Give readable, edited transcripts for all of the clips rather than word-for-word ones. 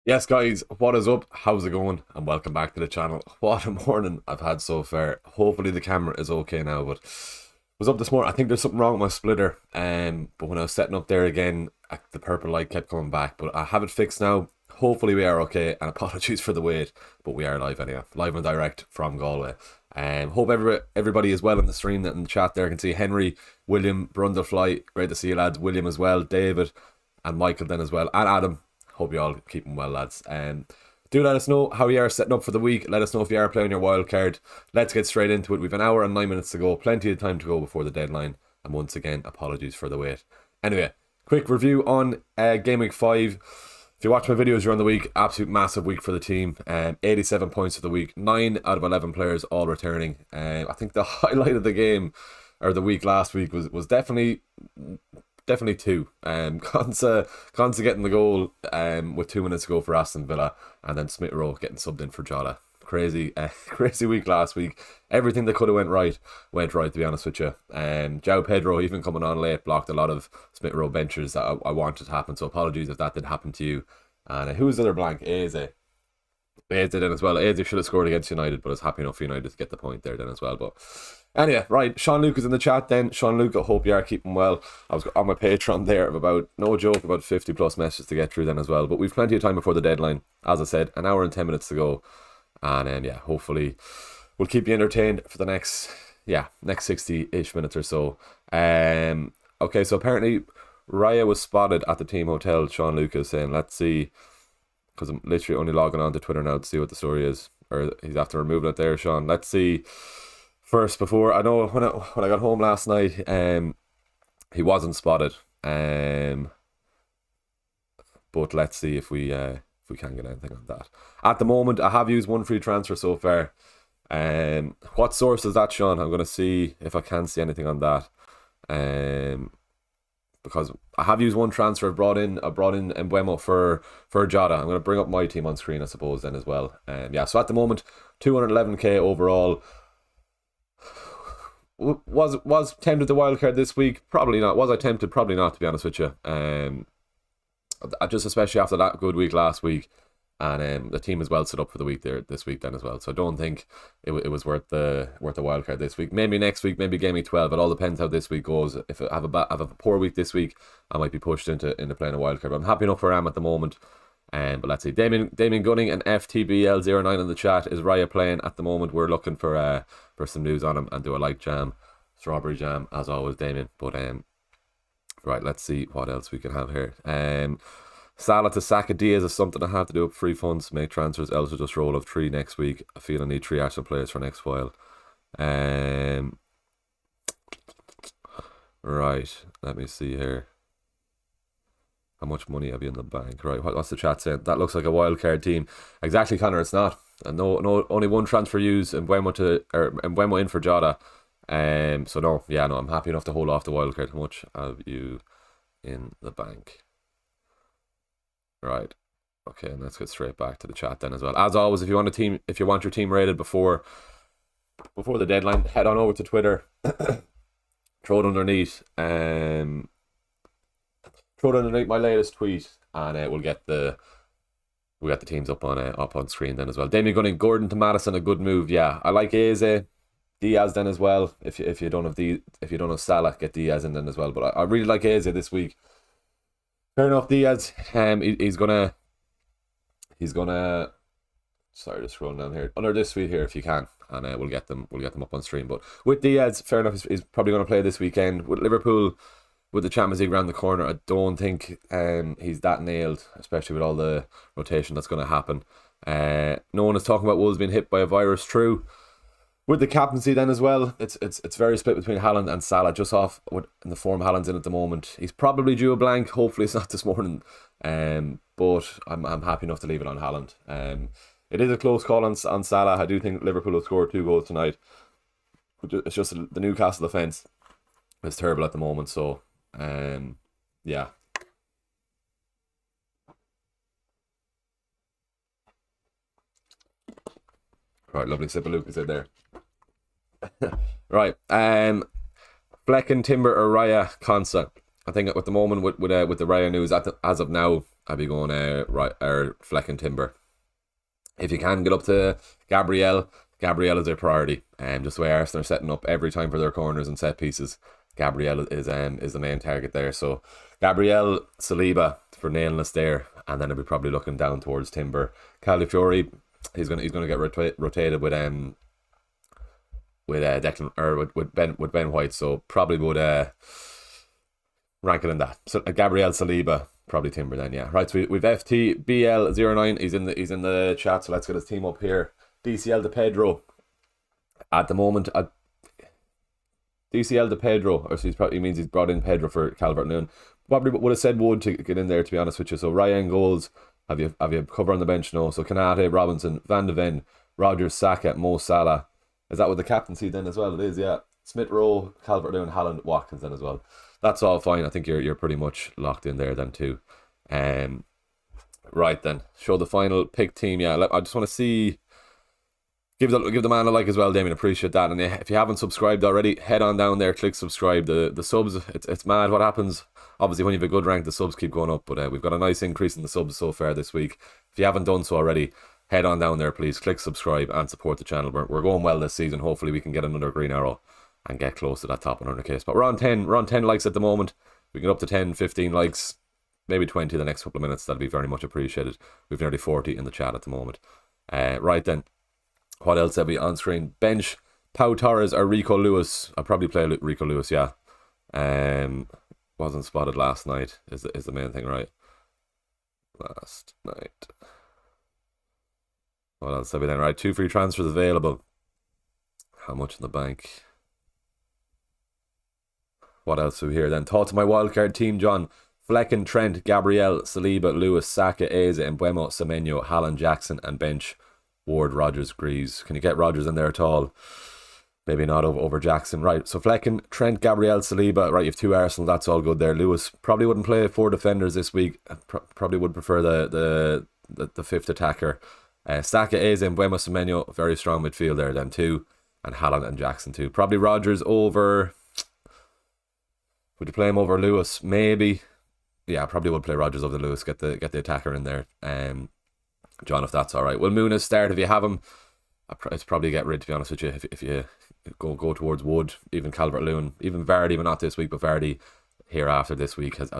Yes, guys, what is up? How's it going? And welcome back to the channel. What a morning I've had so far. Hopefully the camera is okay now, but was up this morning. I think there's something wrong with my splitter. But when I was setting up there again, the purple light kept coming back. But I have it fixed now. Hopefully we are okay. And apologies for the wait, but we are live anyhow, live and direct from Galway. Hope everybody is well in the stream and in the chat there. I can see Henry, William, Brundlefly. Great to see you lads. William as well, David, and Michael then as well, and Adam. Hope you all keeping well, lads. Do let us know how you are setting up for the week. Let us know if you are playing your wild card. Let's get straight into it. We've an hour and 9 minutes to go. Plenty of time to go before the deadline. And once again, apologies for the wait. Anyway, quick review on Game Week 5. If you watch my videos during the week, absolute massive week for the team. 87 points for the week. 9 out of 11 players all returning. I think the highlight of the game, or the week last week, was definitely two. Consa getting the goal with 2 minutes to go for Aston Villa, and then Smith Rowe getting subbed in for Jota. Crazy week last week. Everything that could have went right, to be honest with you. João Pedro even coming on late blocked a lot of Smith Rowe benches that I wanted to happen. So apologies if that did happen to you. And who was the other blank? Eze. Eze then as well. Eze should have scored against United, but I was happy enough for United to get the point there then as well. But anyway, right, Sean Luke is in the chat then. Sean Luke, I hope you are keeping well. I was on my Patreon there of about, no joke, about 50 plus messages to get through then as well. But we've plenty of time before the deadline. As I said, an hour and 10 minutes to go. And yeah, hopefully we'll keep you entertained for the next 60-ish minutes or so. Okay, so apparently Raya was spotted at the team hotel, Sean Luke is saying. Let's see, because I'm literally only logging on to Twitter now to see what the story is. Or he's after removing it there, Sean. Let's see. First, before I know when I got home last night, he wasn't spotted. But let's see if we can get anything on that. At the moment, I have used one free transfer so far. What source is that, Sean? I'm gonna see if I can see anything on that. Because I have used one transfer. I brought in Embuemo for Jota. I'm gonna bring up my team on screen, I suppose, then as well. Yeah. So at the moment, 211k overall. Was tempted the wildcard this week? Probably not. Was I tempted? Probably not, to be honest with you. Just especially after that good week last week, and the team is well set up for the week there this week then as well. So I don't think it was worth the wildcard this week. Maybe next week, maybe game week 12. It all depends how this week goes. If I have a poor week this week, I might be pushed into playing a wildcard. But I'm happy enough where I am at the moment. But let's see. Damien Gunning and FTBL09 in the chat. Is Raya playing at the moment? We're looking for some news on him, and do I like jam, strawberry jam as always, Damien. But right, let's see what else we can have here. Salah to Saka Diaz is something I have to do up free funds, make transfers, else I'll just roll of 3 next week. I feel I need 3 Arsenal players for next while. Right, let me see here. How much money have you in the bank? Right, what's the chat saying? That looks like a wildcard team. Exactly, Connor, it's not. And no, only one transfer used, and Mbeumo in for Jota. So no, I'm happy enough to hold off the wildcard. How much have you in the bank? Right. Okay, and let's get straight back to the chat then as well. As always, if you want your team rated before the deadline, head on over to Twitter. Throw it underneath. Throw it underneath my latest tweet, and we'll get the teams up on screen then as well. Damien Gunning, Gordon to Madison, a good move. Yeah, I like Eze, Diaz then as well. If you don't have Salah, get Diaz in then as well. But I really like Eze this week. Fair enough, Diaz. He's gonna. Sorry, just scrolling down here under this tweet here if you can, and we'll get them up on stream. But with Diaz, fair enough. He's probably going to play this weekend with Liverpool. With the Champions League around the corner, I don't think he's that nailed, especially with all the rotation that's going to happen. No one is talking about Wolves being hit by a virus. True. With the captaincy then as well, it's very split between Haaland and Salah, just off in the form Haaland's in at the moment. He's probably due a blank. Hopefully it's not this morning. But I'm happy enough to leave it on Haaland. It is a close call on Salah. I do think Liverpool will score 2 goals tonight. It's just the Newcastle defence is terrible at the moment. So yeah. Right, lovely sip of Lucas in there. Right, Flecken, Timber or Raya, Consa. I think at the moment with the Raya news as of now, I'd be going right or Fleck and Timber. If you can get up to Gabriel is a priority. Just the way Arsenal are setting up every time for their corners and set pieces, Gabriel is the main target there. So Gabriel, Saliba for nailing us there, and then I'll be probably looking down towards Timber. Calafiori, he's gonna get rotated with Declan or with Ben White, so probably would rank it in that. So Gabriel, Saliba, probably Timber then, yeah. Right, so we've FTBL09. He's in the chat, so let's get his team up here. DCL de Pedro. At the moment, DCL de Pedro, or so he means he's brought in Pedro for Calvert-Lewin. Probably would have said Wood to get in there, to be honest with you. So Raya in goals. Have you cover on the bench? No. So Kanate, Robinson, Van de Ven, Rogers, Saka, Mo Salah. Is that with the captaincy then as well? It is, yeah. Smith Rowe, Calvert-Lewin, Haaland, Watkins then as well. That's all fine. I think you're pretty much locked in there then too. Right then, show the final pick team. Yeah, I just want to see. Give the man a like as well, Damien. Appreciate that. And if you haven't subscribed already, head on down there, click subscribe. The subs, it's mad what happens. Obviously, when you have a good rank, the subs keep going up. But we've got a nice increase in the subs so far this week. If you haven't done so already, head on down there, please. Click subscribe and support the channel. We're going well this season. Hopefully, we can get another green arrow and get close to that top 100k spot. We're on 10 likes at the moment. We can get up to 10, 15 likes, maybe 20 the next couple of minutes. That'll be very much appreciated. We've nearly 40 in the chat at the moment. Right then. What else have we on screen? Bench, Pau Torres or Rico Lewis. I'll probably play Rico Lewis, yeah. Wasn't spotted last night is the main thing, right? Last night. What else have we then? Right, 2 free transfers available. How much in the bank? What else have we here then? Thoughts of my wildcard team, John. Flecken, Trent, Gabriel, Saliba, Lewis, Saka, Eze, Mbeumo, Semenyo, Haaland, Jackson, and bench Ward, Rogers, Greaves. Can you get Rogers in there at all? Maybe not over Jackson. Right, so Flecken, Trent, Gabriel, Saliba. Right, you have 2 Arsenal. That's all good there. Lewis probably wouldn't play 4 defenders this week. Probably would prefer the 5th attacker. Saka, Eze, Mbeumo, Semenyo. Very strong midfield there then too. And Haaland and Jackson too. Probably Rogers over... Would you play him over Lewis? Maybe. Yeah, probably would play Rogers over Lewis. Get the attacker in there. John, if that's all right. Will Muniz start if you have him? I'd probably get rid, to be honest with you, if you go towards Wood, even Calvert-Lewin, even Vardy, but not this week, but Vardy here after this week has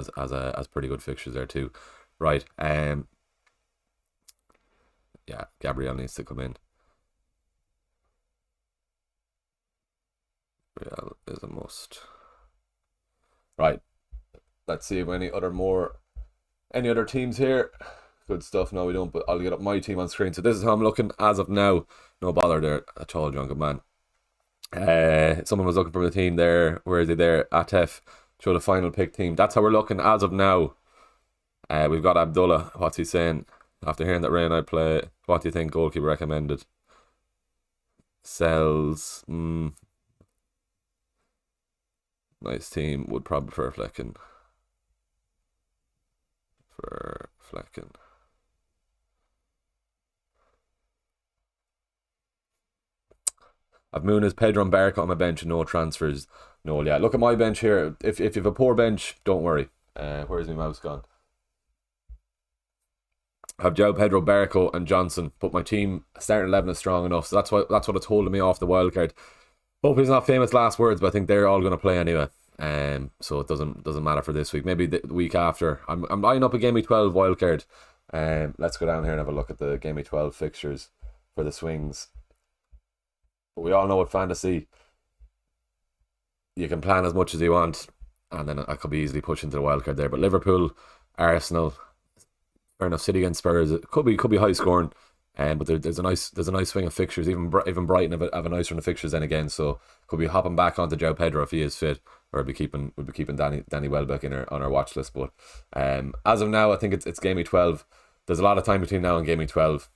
pretty good fixtures there too. Right. Yeah, Gabriel needs to come in. Real is a must. Right. Let's see if any other teams here. Good stuff. No, we don't, but I'll get up my team on screen. So this is how I'm looking as of now. No bother there at all, John. Good man. Someone was looking for the team there. Where is he there? Atef. Show the final pick team. That's how we're looking as of now. We've got Abdullah. What's he saying? After hearing that Ray and I play, what do you think goalkeeper recommended? Sells. Nice team. Would probably prefer Flecken. I've Muniz, Pedro and Barca on my bench and no transfers. No, yeah. Look at my bench here. If you have a poor bench, don't worry. Where's my mouse gone? I have Joe, Pedro, Barca and Johnson, but my team starting 11 is strong enough. So that's what it's holding me off the wildcard. Hopefully it's not famous last words, but I think they're all going to play anyway. So it doesn't matter for this week. Maybe the week after. I'm lining up a Game Week 12 wildcard. Let's go down here and have a look at the Game Week 12 fixtures for the swings. But we all know with fantasy, you can plan as much as you want, and then I could be easily pushed into the wildcard there. But Liverpool, Arsenal, fair enough. City against Spurs, it could be high scoring. But there's a nice swing of fixtures. Even Brighton have a nice run of fixtures then again. So could be hopping back onto Joe Pedro if he is fit, or we'll be keeping Danny Welbeck on our watch list. But as of now, I think it's Game Week 12. There's a lot of time between now and Game Week 12.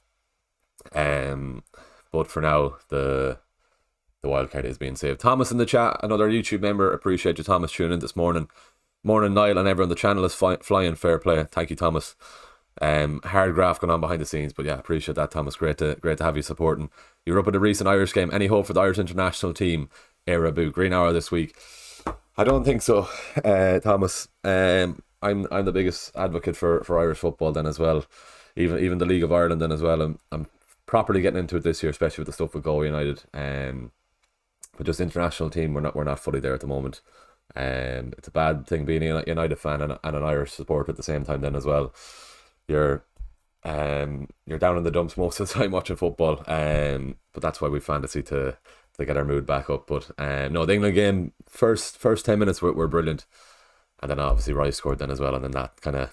But for now, the wildcard is being saved. Thomas in the chat, another YouTube member. Appreciate you, Thomas, tuning in this morning. Morning, Niall, and everyone. The channel is flying. Fair play. Thank you, Thomas. Hard graph going on behind the scenes, but yeah, appreciate that, Thomas. Great to have you supporting. You were up at a recent Irish game. Any hope for the Irish international team? Era boot green hour this week. I don't think so, Thomas. I I'm the biggest advocate for Irish football then as well. Even the League of Ireland then as well. I'm properly getting into it this year, especially with the stuff with Go United. But just international team, we're not fully there at the moment. It's a bad thing being a United fan and an Irish supporter at the same time then as well. You're you're down in the dumps most of the time watching football. But that's why we fantasy to get our mood back up. But no, the England game, first 10 minutes were brilliant, and then obviously Rice scored then as well, and then that kind of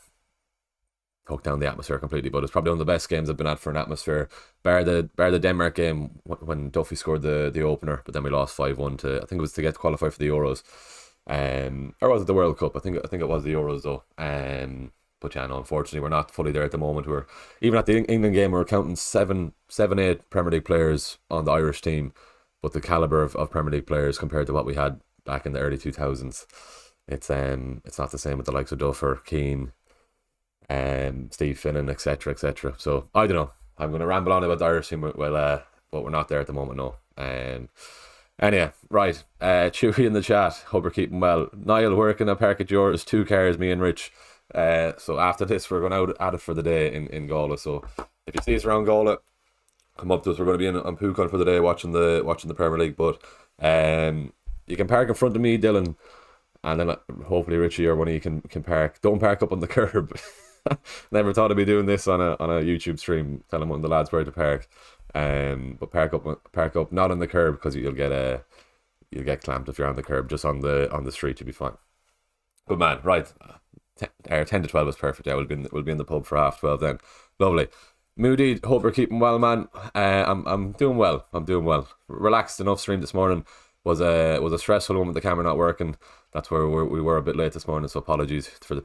took down the atmosphere completely. But it's probably one of the best games I've been at for an atmosphere, bar the Denmark game when Duffy scored the opener, but then we lost 5-1 to, I think it was to get qualified for the Euros, or was it the World Cup? I think it was the Euros though. But yeah, no, unfortunately we're not fully there at the moment. We're even at the England game, we're counting 8 Premier League players on the Irish team, but the caliber of Premier League players compared to what we had back in the early 2000s, it's not the same with the likes of Duffer, Keane, Steve Finnan, etc., etc. So I don't know. I'm going to ramble on about the Irish team, but we're not there at the moment. No. Anyway, right. Chewy in the chat. Hope you're keeping well. Niall, where can I park at yours? 2 cars, me and Rich. So after this, we're going out at it for the day in Gola. So if you see us around Gola, come up to us. We're going to be on Pukon for the day watching the Premier League. But you can park in front of me, Dylan, and then hopefully Richie or one of you can park. Don't park up on the curb. Never thought I'd be doing this on a YouTube stream, telling one of the lads where to park. But park up not on the curb, because you'll get clamped if you're on the curb. Just on the street, you'll be fine. Good man, right. 10 to 12 is perfect. Yeah, we'll be in the pub for 12:30 then. Lovely. Moody, hope you're keeping well, man. I'm doing well. Relaxed enough stream this morning. Was a stressful one with the camera not working. That's where we were a bit late this morning. So apologies for the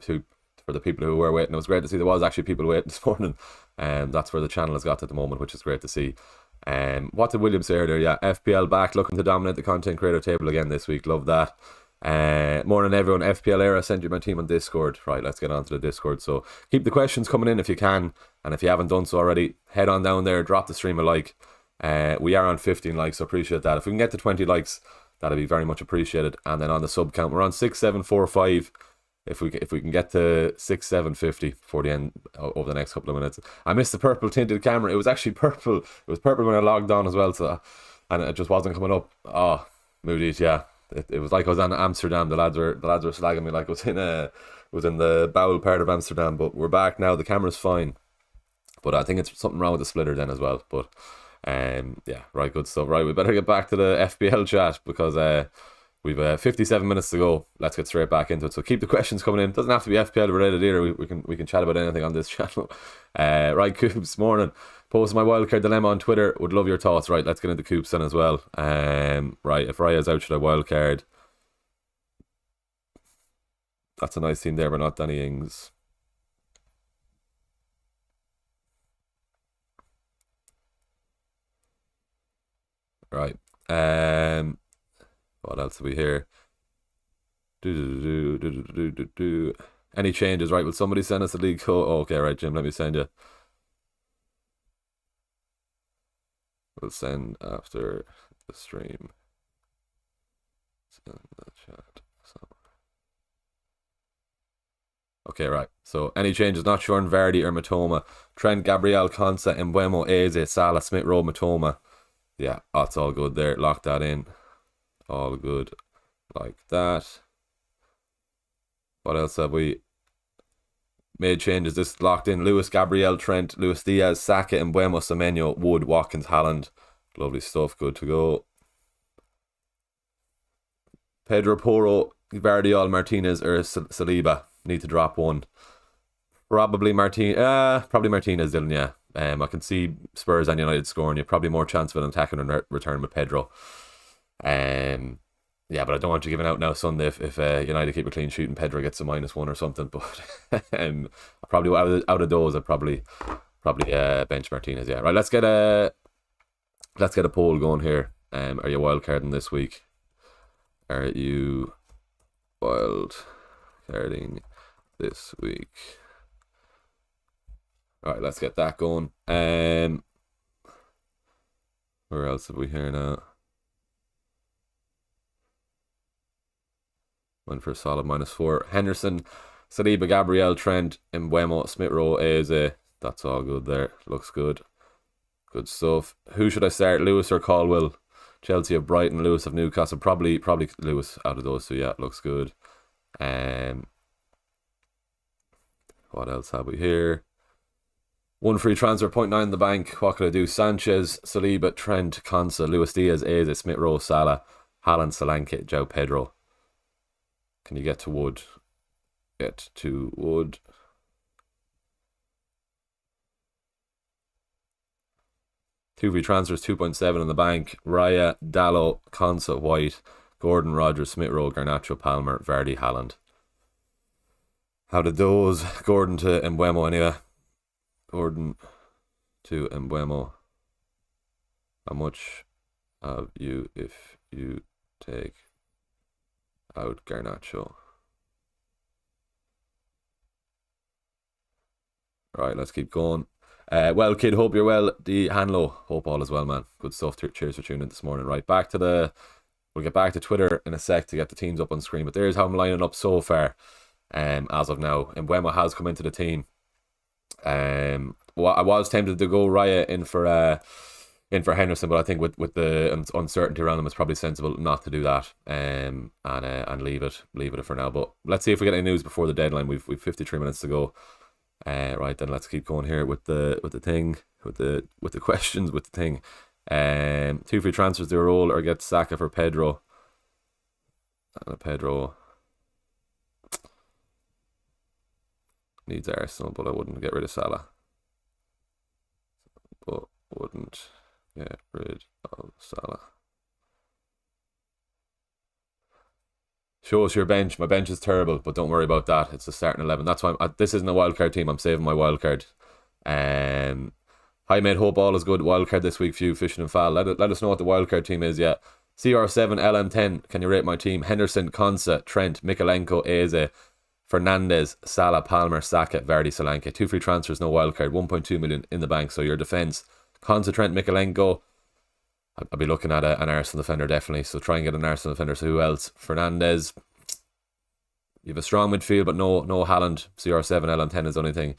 people who were waiting. It was great to see there was actually people waiting this morning. That's where the channel has got at the moment, which is great to see. What did William say earlier? Yeah, FPL back, looking to dominate the content creator table again this week. Love that. Morning everyone. FPL era, send you my team on Discord. Right, let's get on to the Discord. So keep the questions coming in if you can, and if you haven't done so already, head on down there, drop the stream a like. We are on 15 likes, so appreciate that. If we can get to 20 likes, that'd be very much appreciated. And then on the sub count, we're on 6745. If we can get to 6750 before the end, over the next couple of minutes. I missed the purple tinted camera. It was actually purple. It was purple when I logged on as well, so, and it just wasn't coming up. Oh, Moody's, yeah. It was like I was in Amsterdam. The lads were slagging me like I was in the bowel part of Amsterdam. But we're back now. The camera's fine, but I think it's something wrong with the splitter then as well. But yeah, right, good stuff. Right, we better get back to the FPL chat, because we've 57 minutes to go. Let's get straight back into it. So keep the questions coming in. It doesn't have to be FPL related either. We can chat about anything on this channel. Right, Coops, morning. Post my wildcard dilemma on Twitter. Would love your thoughts. Right, let's get into Coops then as well. Right, if Raya's out, should I wildcard? That's a nice team there, but not Danny Ings. Right. What else have we here? Any changes? Right, will somebody send us a league code? Oh, okay, right, Jim, let me send you. We'll send after the stream. Send the chat. Okay, right. So any changes? Not sure on Vardy or Matoma. Trent, Gabriel, Consa, Embuemo, Eze, Salah, Smith Rowe, Matoma. Yeah, that's all good there. Lock that in. All good like that. What else have we made changes? This locked in. Lewis, Gabriel, Trent, Luis Diaz, Saka, Embuemo, Semenyo, Wood, Watkins, Haaland. Lovely stuff. Good to go. Pedro Porro, Vardiol, Martinez, or Saliba. Need to drop one. Probably Martinez, Dylan, yeah. I can see Spurs and United scoring. You probably more chance of an attacking return with Pedro. Yeah, but I don't want you giving out now Sunday if United keep a clean sheet and Pedro gets a -1 or something. But probably out of those, I'd probably bench Martinez. Yeah, right. Let's get a poll going here. Are you wildcarding this week? Are you wildcarding this week? All right, let's get that going. Where else have we here now? Went for a solid -4. Henderson, Saliba, Gabriel, Trent, Mbeumo, Smith Rowe, Eze. That's all good there. Looks good. Good stuff. Who should I start? Lewis or Caldwell? Chelsea of Brighton, Lewis of Newcastle. Probably Lewis out of those two. Yeah, looks good. What else have we here? One free transfer, 0.9 in the bank. What could I do? Sanchez, Saliba, Trent, Konsa, Luis Diaz, Eze, Smith Rowe, Salah, Haaland, Solanke, João Pedro. Can you get to Wood? Get to Wood. Two free transfers, 2.7 in the bank. Raya, Dallo, Konsa, White, Gordon, Rogers, Smith Rowe, Garnacho, Palmer, Vardy, Haaland. How did those? Gordon to Mbeumo anyway. Gordon to Mbeumo. How much have you if you take out Garnacho? Right, let's keep going. Well, kid, hope you're well. The Hanlo, hope all is well, man. Good stuff. Cheers for tuning in this morning. Right, we'll get back to Twitter in a sec to get the teams up on screen. But there's how I'm lining up so far, as of now. Mbeumo has come into the team. Well, I was tempted to go Raya in for Henderson, but I think with the uncertainty around him, it's probably sensible not to do that. And leave it for now. But let's see if we get any news before the deadline. We've 53 minutes to go. Right then, let's keep going here with the questions with the thing. Two free transfers to a roll or get Saka for Pedro. Pedro needs Arsenal, but I wouldn't get rid of Salah. But wouldn't get rid of Salah. Show us your bench. My bench is terrible, but don't worry about that. It's the starting 11. That's why this isn't a wildcard team. I'm saving my wildcard. Hi mate, hope all is good. Wildcard this week for you, Fishing and Fowl. Let us know what the wildcard team is. Yeah, CR7 LM10. Can you rate my team? Henderson, Konsa, Trent, Mikalenko, Eze, Fernandez, Salah, Palmer, Saka, Vardy, Solanke. Two free transfers, no wildcard. 1.2 million in the bank. So your defence: Konsa, Trent, Mikalenko. I'll be looking at an Arsenal defender, definitely. So try and get an Arsenal defender. So who else? Fernandez. You have a strong midfield, but no Haaland. CR7, LM10 is the only thing.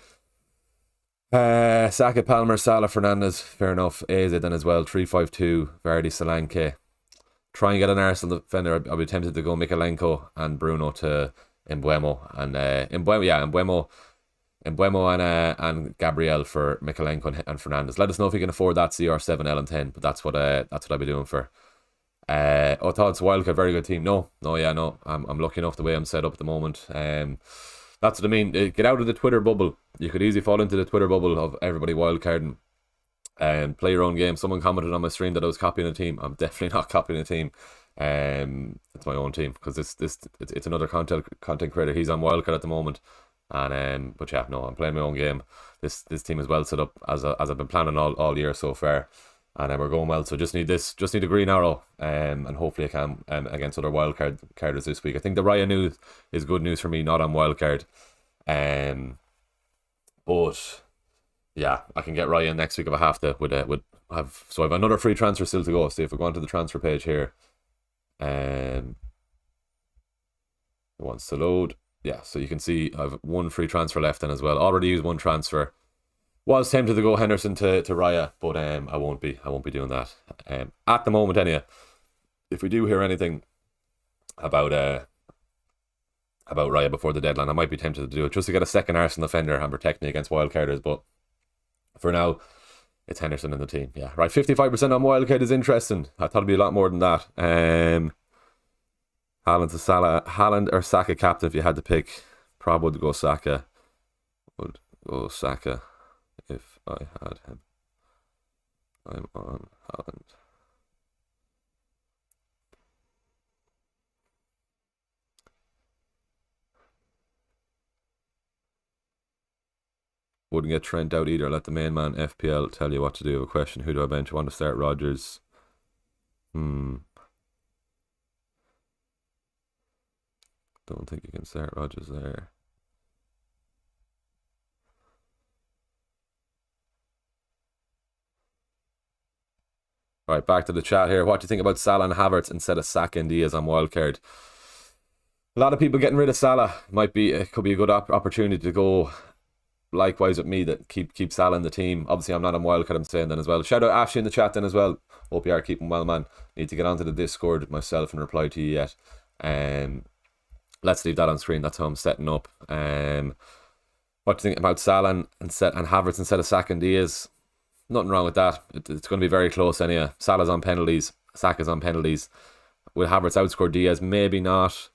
Saka, Palmer, Salah, Fernandez. Fair enough. Eze then as well. 3-5-2. Vardy, Solanke. Try and get an Arsenal defender. I'll be tempted to go Mikalenko and Bruno to Mbeumo. And Mbeumo and Gabriel for Mikalenko and Fernandez. Let us know if you can afford that CR7 LM10, but that's what I'll be doing for. Thoughts Wildcard, very good team. No. I'm lucky enough the way I'm set up at the moment. That's what I mean. Get out of the Twitter bubble. You could easily fall into the Twitter bubble of everybody wildcarding and play your own game. Someone commented on my stream that I was copying a team. I'm definitely not copying a team. It's my own team because it's another content creator. He's on Wildcard at the moment. And but yeah, no, I'm playing my own game. This team is well set up as I've been planning all year so far, and we're going well. So just need a green arrow, and hopefully I can against other wildcarders this week. I think the Raya news is good news for me, not on wildcard, but yeah, I can get Raya next week if I have to. So I have another free transfer still to go. See if we go onto the transfer page here, it wants to load. Yeah, so you can see I've one free transfer left then as well. Already used one transfer. Was tempted to go Henderson to Raya, but I won't be doing that. At the moment anyway. If we do hear anything about Raya before the deadline, I might be tempted to do it just to get a second Arsenal defender and protect me against wildcarders, but for now it's Henderson in the team. Yeah, right, 55% on wildcard is interesting. I thought it'd be a lot more than that. Haaland to Salah. Haaland or Saka captain if you had to pick. Probably would go Saka. Would go Saka if I had him. I'm on Haaland. Wouldn't get Trent out either. Let the main man FPL tell you what to do. A question: who do I bench? I want to start Rodgers. Don't think you can start Rodgers there. Right, back to the chat here. What do you think about Salah and Havertz instead of Saka and Diaz on wildcard? lot of people getting rid of Salah. It could be a good opportunity to go likewise with me, that keep Salah in the team. Obviously, I'm not on Wildcard, I'm saying then as well. Shout out Ashley in the chat then as well. Hope you are keeping well, man. Need to get onto the Discord myself and reply to you yet. Let's leave that on screen. That's how I'm setting up. What do you think about Salah and Havertz instead of Saka and Diaz? Nothing wrong with that. It's going to be very close anyway. Salah's on penalties, Saka's on penalties. Will Havertz outscore Diaz? Maybe not.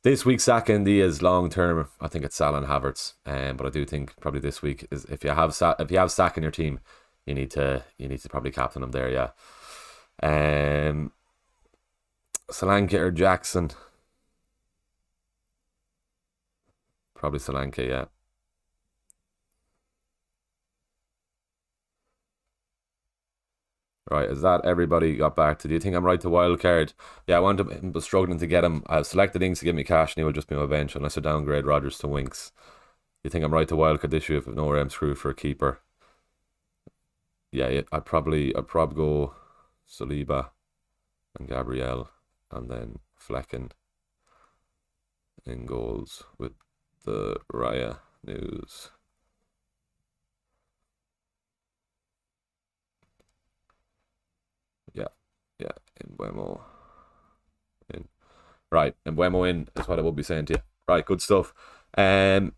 This week, Saka and Diaz long term, I think it's Salah and Havertz. But I do think probably this week is if you have Saka in your team, you need to probably captain him there. Yeah. Solanke or Jackson? Probably Solanke. Yeah. Right, is that everybody got back to? Do you think I'm right to wildcard? Yeah, I want him, but struggling to get him. I've selected Ings to give me cash, and he will just be my bench unless I downgrade Rodgers to Winks. You think I'm right to wildcard this year if no I'm screwed for a keeper? Yeah, I'd probably go Saliba and Gabriel, and then Flecken in goals with the Raya news. Yeah, Mbeumo in. Right, Mbeumo in is what I will be saying to you. Right, good stuff. Bench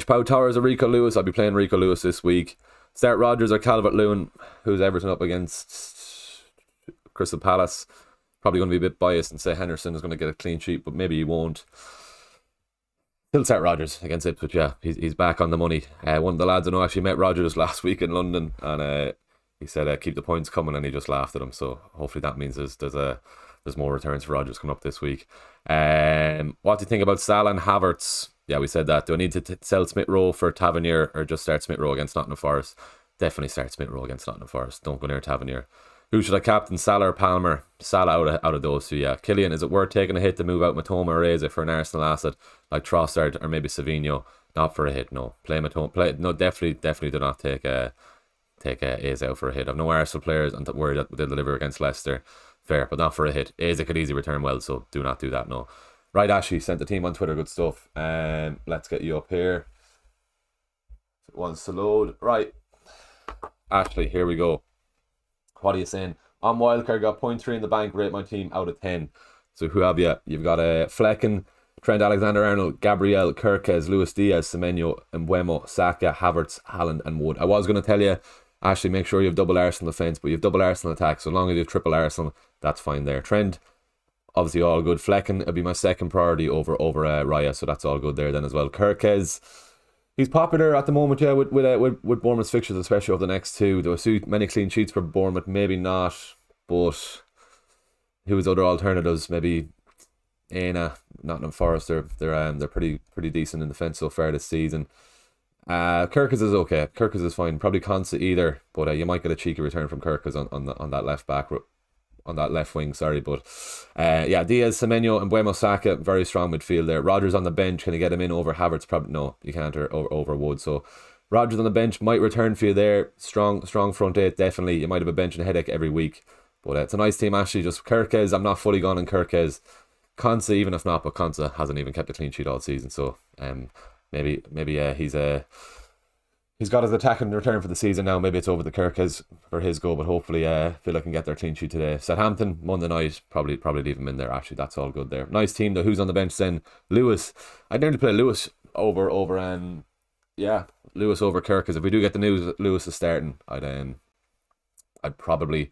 Pau Torres or Rico Lewis. I'll be playing Rico Lewis this week. Start Rodgers or Calvert-Lewin, who's Everton up against Crystal Palace. Probably going to be a bit biased and say Henderson is going to get a clean sheet, but maybe he won't. Still start Rodgers against Ipswich, yeah. He's back on the money. One of the lads I know actually met Rodgers last week in London, and he said, keep the points coming, and he just laughed at him. So hopefully that means there's more returns for Rodgers coming up this week. What do you think about Salah and Havertz? Yeah, we said that. Do I need to sell Smith Rowe for Tavernier or just start Smith Rowe against Nottingham Forest? Definitely start Smith Rowe against Nottingham Forest. Don't go near Tavernier. Who should I captain, Salah or Palmer? Salah out of those two, yeah. Killian, is it worth taking a hit to move out Matoma or Eze for an Arsenal asset like Trossard or maybe Savinho? Not for a hit, no. No, definitely do not take Eze out for a hit. I've no Arsenal players and worried that they'll deliver against Leicester. Fair, but not for a hit. Eze could easily return well, so do not do that, no. Right, Ashley sent the team on Twitter, good stuff. Let's get you up here. It wants to load. Right, Ashley, here we go. What are you saying? On Wildcard, got 0.3 in the bank, rate my team out of 10. So who have you? You've got Flecken, Trent Alexander-Arnold, Gabriel, Kirkes, Luis Diaz, Semenyo, Mbeumo, Saka, Havertz, Haaland and Wood. I was going to tell you, Ashley, make sure you have double Arsenal defence, but you have double Arsenal attack. So long as you have triple Arsenal, that's fine there. Trent, obviously all good. Flecken would be my second priority over Raya, so that's all good there then as well. Kirkes, he's popular at the moment, yeah, with Bournemouth's fixtures, especially over the next two. There were many clean sheets for Bournemouth, maybe not, but who was other alternatives? Maybe Aina, Nottingham Forest. They're pretty decent in defence so far this season. Kirkes is okay. Kirkes is fine. Probably Consa either, but you might get a cheeky return from Kirkes on that left back. On that left wing, sorry, but yeah, Diaz, Semenyo and Mbeumo, Saka, very strong midfield there. Rodgers on the bench, can you get him in over Havertz? Probably no, you can't, or over Wood. So Rodgers on the bench might return for you there. Strong front eight, definitely. You might have a bench and a headache every week, but it's a nice team actually. Just Kirkes, I'm not fully gone on Kirkes. Konsa, even if not, but Konsa hasn't even kept a clean sheet all season, so maybe he's got his attacking return for the season now. Maybe it's over the Kirkes for his goal, but hopefully feel I can get their clean sheet today. Southampton, Monday night, probably leave him in there. Actually, that's all good there. Nice team though. Who's on the bench then? Lewis. I'd nearly play Lewis over Lewis over Kirkes. If we do get the news that Lewis is starting, I'd probably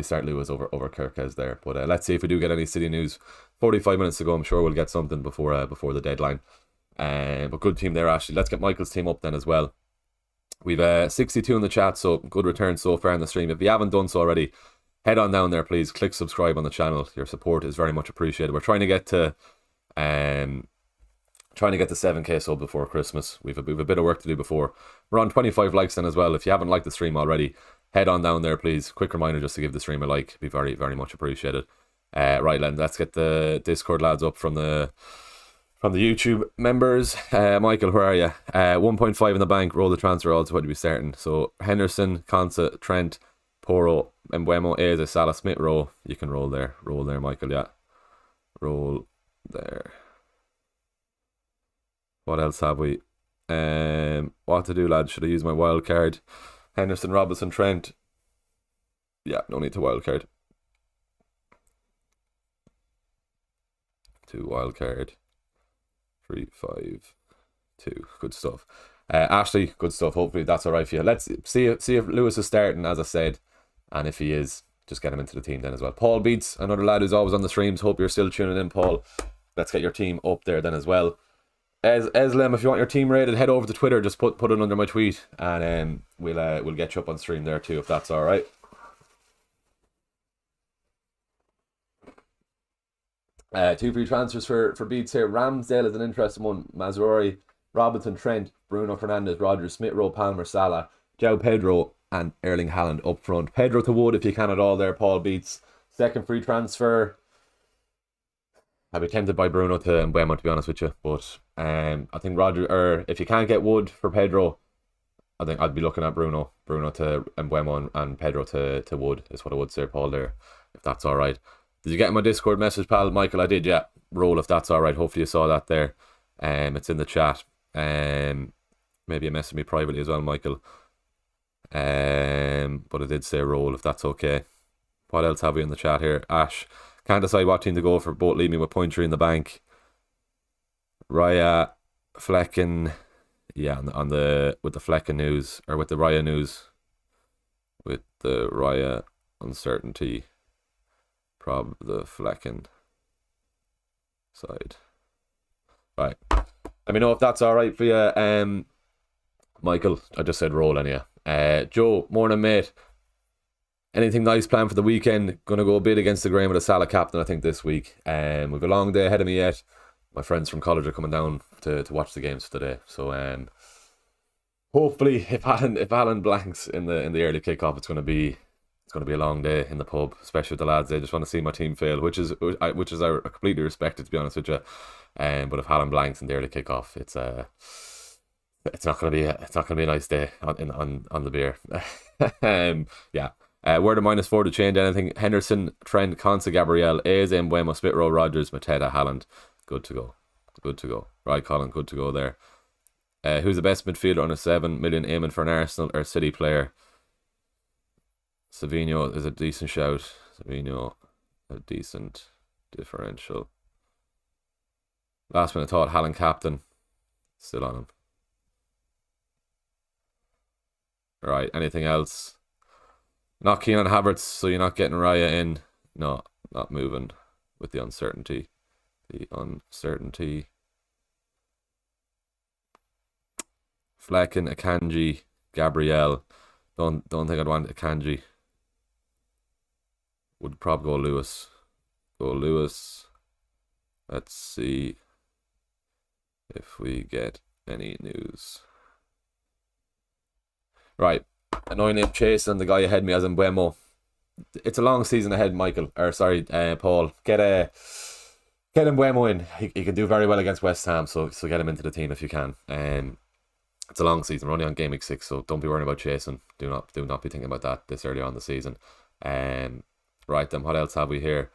start Lewis over Kirkes there. But let's see if we do get any City news. 45 minutes to go. I'm sure we'll get something before the deadline. But good team there, Ashley. Let's get Michael's team up then as well. We've 62 in the chat, so good return so far in the stream. If you haven't done so already, head on down there, please. Click subscribe on the channel. Your support is very much appreciated. We're trying to get to 7k sub before Christmas. We've a bit of work to do before. We're on 25 likes then as well. If you haven't liked the stream already, head on down there, please. Quick reminder just to give the stream a like. It'd be very, very much appreciated. Right, let's get the Discord lads up from the YouTube members. Michael, where are you? 1.5 in the bank, roll the transfer odds, what do we starting? So Henderson, Konsa, Trent, Poro, Mbeumo, Eze, Salah, Smith Rowe. You can roll there, Michael, yeah. Roll there. What else have we? What to do, lads? Should I use my wild card? Henderson, Robinson, Trent. Yeah, no need to wild card. 2 wild card. 3, 5, 2. Good stuff. Ashley, good stuff. Hopefully that's all right for you. Let's see if Lewis is starting, as I said, and if he is, just get him into the team then as well. Paul Beats, another lad who's always on the streams. Hope you're still tuning in, Paul. Let's get your team up there then as well. Eslem, if you want your team rated, head over to Twitter. Just put it under my tweet, and we'll get you up on stream there too, if that's all right. Two free transfers for Beats here. Ramsdale is an interesting one. Mazraoui, Robinson, Trent, Bruno Fernandes, Rodgers, Smith Rowe, Palmer, Salah, João Pedro, and Erling Haaland up front. Pedro to Wood if you can at all there, Paul Beats. Second free transfer. I'd be tempted by Bruno to Mbeumo, to be honest with you. But I think if you can't get Wood for Pedro, I think I'd be looking at Bruno to Mbeumo and Pedro to Wood is what I would say, Paul, there, if that's all right. Did you get my Discord message, pal? Michael, I did, yeah. Roll if that's all right. Hopefully you saw that there. It's in the chat. Maybe you messaged me privately as well, Michael. But I did say roll if that's okay. What else have we in the chat here? Ash, can't decide what team to go for. Both leave me with Pointer in the bank. Raya, Flecken, yeah, with the Flecken news, or with the Raya news, with the Raya uncertainty. The Flecken side. Right. Let me know if that's all right for you. Michael, I just said roll anyway. Joe, morning mate. Anything nice planned for the weekend? Gonna go a bit against the grain with a Salah captain, I think, this week. We've a long day ahead of me yet. My friends from college are coming down to watch the games today. So hopefully if Alan blanks in the early kickoff, it's gonna be a long day in the pub, especially with the lads. They just want to see my team fail, which is I completely respect it, to be honest with you. But if Haaland blanks in the early kickoff, it's not gonna be a nice day on the beer. Yeah. Word of -4 to change anything. Henderson, Trent, Konsa, Gabriel, Eze, Mbeumo, Smith Rowe, Rodgers, Mateta, Haaland. Good to go. Right, Colin, good to go there. Who's the best midfielder on a 7 million aiming for an Arsenal or City player? Savinho is a decent shout. Savinho, a decent differential. Last minute thought, Haaland captain. Still on him. Right, anything else? Not keen on Havertz, so you're not getting Raya in. No, not moving with the uncertainty. Flecken, Akanji, Gabriel. Don't think I'd want Akanji. Would probably go Lewis. Let's see if we get any news. Right. Annoyingly, I'm chasing the guy ahead of me as in Mbeumo. It's a long season ahead, Michael. Paul. Get Mbeumo in. He can do very well against West Ham, so get him into the team if you can. It's a long season. We're only on game week 6, so don't be worrying about chasing. Do not be thinking about that this early on in the season. Right then, what else have we here?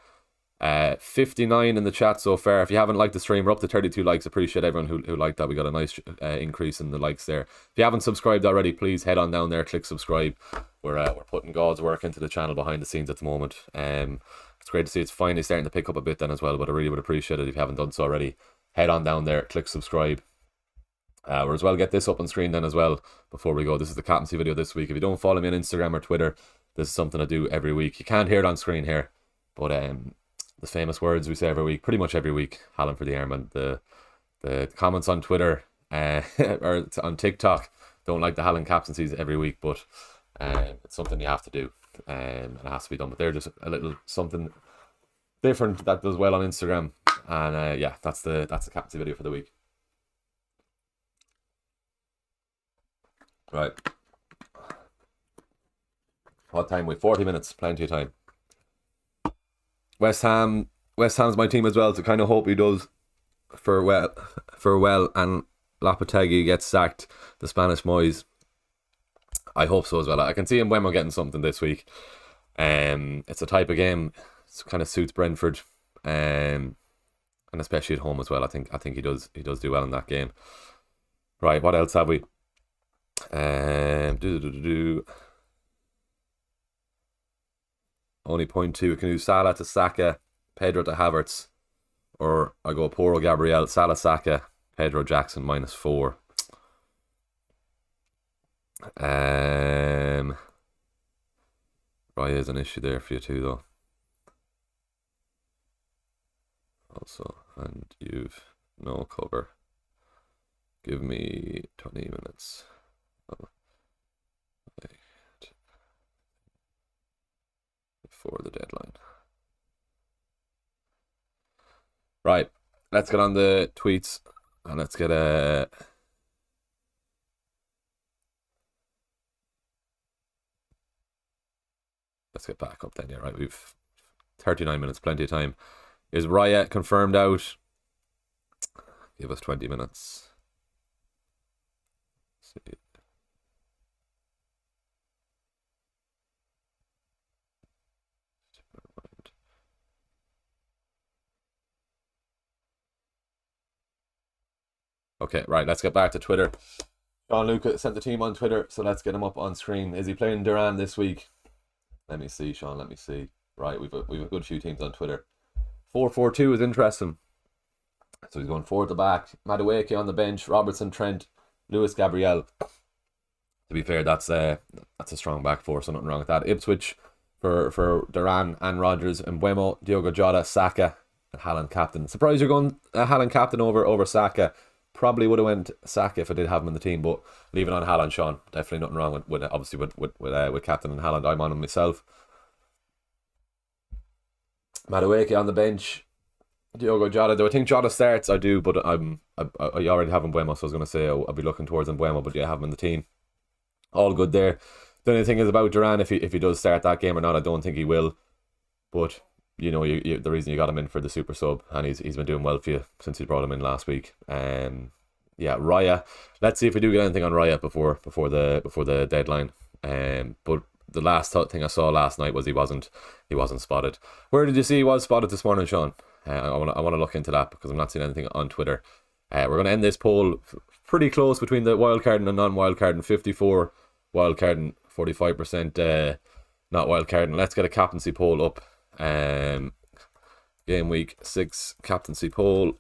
59 in the chat so far. If you haven't liked the stream, we're up to 32 likes. Appreciate everyone who liked that. We got a nice increase in the likes there. If you haven't subscribed already, please head on down there, click subscribe. We're putting God's work into the channel behind the scenes at the moment. It's great to see it's finally starting to pick up a bit then as well, but I really would appreciate it if you haven't done so already. Head on down there, click subscribe. We're as well get this up on screen then as well before we go. This is the captaincy video this week. If you don't follow me on Instagram or Twitter, this is something I do every week. You can't hear it on screen here, but the famous words we say every week, pretty much every week, Haaland for the Airman. The comments on Twitter or on TikTok don't like the Haaland captaincies every week, but it's something you have to do, and it has to be done. But they're just a little something different that does well on Instagram, and yeah, that's the captaincy video for the week. Right. What time? 40 minutes, plenty of time. West Ham's my team as well, so kind of hope he does for well, and Lopetegui gets sacked, the Spanish Moyes. I hope so as well. I can see Mbeumo getting something this week. It's a type of game, it kind of suits Brentford. and especially at home as well. I think he does do well in that game. Right, what else have we? Only 0.2. We can do Salah to Saka, Pedro to Havertz, or I go Poro Gabriel, Salah Saka, Pedro Jackson -4. Raya is an issue there for you too, though. Also, and you've no cover. Give me 20 minutes. Before the deadline. Right, let's get on the tweets and let's get a. Let's get back up then. Yeah, right. We've 39 minutes, plenty of time. Is Raya confirmed out? Give us 20 minutes. Let's see. Okay, right, let's get back to Twitter. Sean Luca sent the team on Twitter, so let's get him up on screen. Is he playing Duran this week? Let me see, Sean, let me see. Right, we've a good few teams on Twitter. 4-4-2 is interesting. So he's going forward to back. Madueke on the bench, Robertson, Trent, Lewis, Gabriel. To be fair, that's a strong back four, so nothing wrong with that. Ipswich for Duran and Rodgers, and Mbeumo, Diogo Jota, Saka, and Haaland captain. Surprised you're going Haaland captain over Saka. Probably would have went Saka if I did have him in the team, but leave it on Haaland, Sean. Definitely nothing wrong with obviously with captain and Haaland. I'm on him myself. Madueke on the bench. Diogo Jota. Do I think Jota starts? I do, but I already have Mbeumo, so I was going to say I'll be looking towards Mbeumo, but yeah, I have him in the team. All good there. The only thing is about Duran, if he does start that game or not, I don't think he will. But you know, the reason you got him in for the super sub, and he's been doing well for you since you brought him in last week. Yeah, Raya. Let's see if we do get anything on Raya before the deadline. But the last thing I saw last night was he wasn't spotted. Where did you see he was spotted this morning, Sean? I want to look into that because I'm not seeing anything on Twitter. We're going to end this poll pretty close between the wildcard and the non-wildcard, and 54 wildcard and 45% not wildcard. And let's get a captaincy poll up. Game week 6 captaincy poll.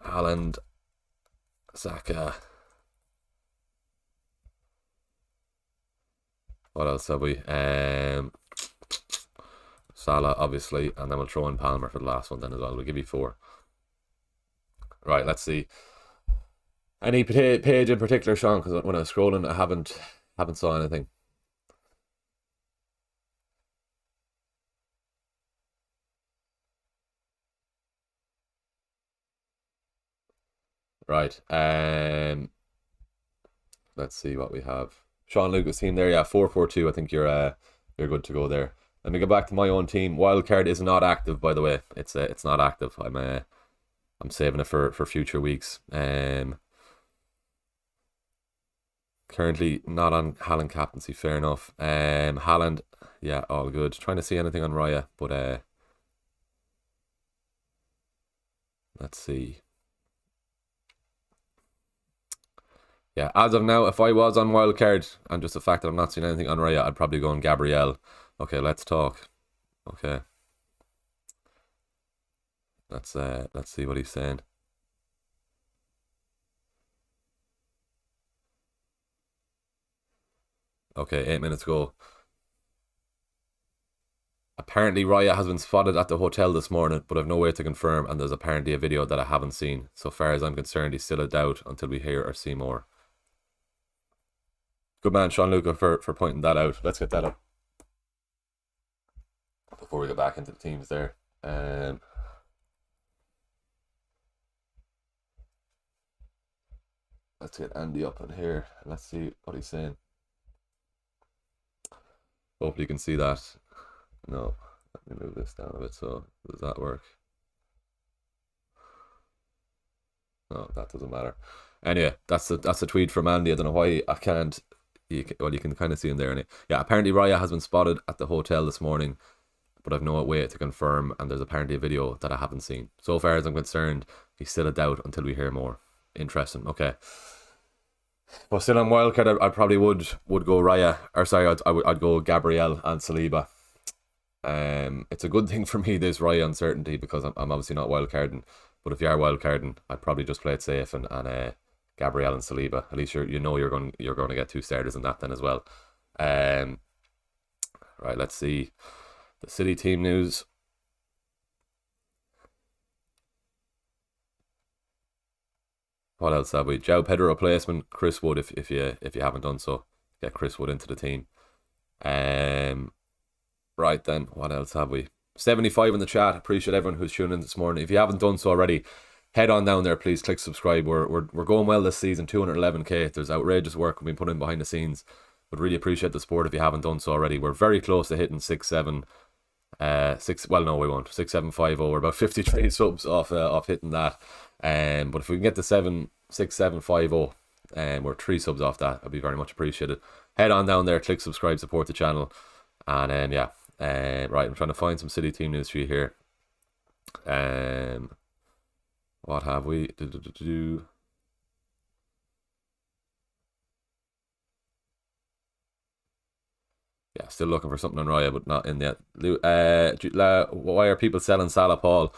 Haaland, Saka. What else have we? Salah, obviously, and then we'll throw in Palmer for the last one then as well. We'll give you 4. Right, let's see. Any page in particular, Sean? Because when I was scrolling, I haven't saw anything. Right. Let's see what we have. Sean Lucas team there, yeah, 4-4-2. I think you're good to go there. Let me go back to my own team. Wildcard is not active, by the way. It's not active. I'm saving it for future weeks. Currently not on Haaland captaincy. Fair enough. Haaland, yeah, all good. Trying to see anything on Raya, but let's see. Yeah, as of now, if I was on wildcard, and just the fact that I'm not seeing anything on Raya, I'd probably go on Gabriel. Okay, let's talk. Okay. Let's see what he's saying. Okay, 8 minutes ago. Apparently Raya has been spotted at the hotel this morning, but I've no way to confirm, and there's apparently a video that I haven't seen. So far as I'm concerned, he's still a doubt until we hear or see more. Good man, Sean Luca, for pointing that out. Let's get that up before we go back into the teams there. Let's get Andy up in here. Let's see what he's saying. Hopefully you can see that. No, let me move this down a bit. So does that work? No, that doesn't matter. Anyway, that's a tweet from Andy. I don't know why I can't. You can kind of see him there. Yeah, apparently Raya has been spotted at the hotel this morning, but I've no way to confirm, and there's apparently a video that I haven't seen. So far as I'm concerned, he's still a doubt until we hear more. Interesting. Okay. But still on wildcard, I probably would go Raya, or sorry, I'd go Gabriel and Saliba. It's a good thing for me, this Raya uncertainty, because I'm obviously not wildcarding. But if you are wildcarding, I'd probably just play it safe and Gabriel and Saliba. At least you're going to get 2 starters in that then as well. Right, let's see the City team news. What else have we? João Pedro replacement, Chris Wood. If you haven't done so, get Chris Wood into the team. Right then, what else have we? 75 in the chat. Appreciate everyone who's tuning in this morning. If you haven't done so already, head on down there, please. Click subscribe. We're going well this season. 211k. There's outrageous work we've been putting behind the scenes. But really appreciate the support if you haven't done so already. We're very close to hitting 6-7. Well, no, we won't. 6-7-5-0. We're about 53 subs off hitting that. But if we can get to 6-7-5-0, we're 3 subs off that, I'd be very much appreciated. Head on down there, click subscribe, support the channel, and then yeah. Right, I'm trying to find some City team news for you here. What have we? Yeah, still looking for something on Raya, but not in yet. Why are people selling Salah, Paul?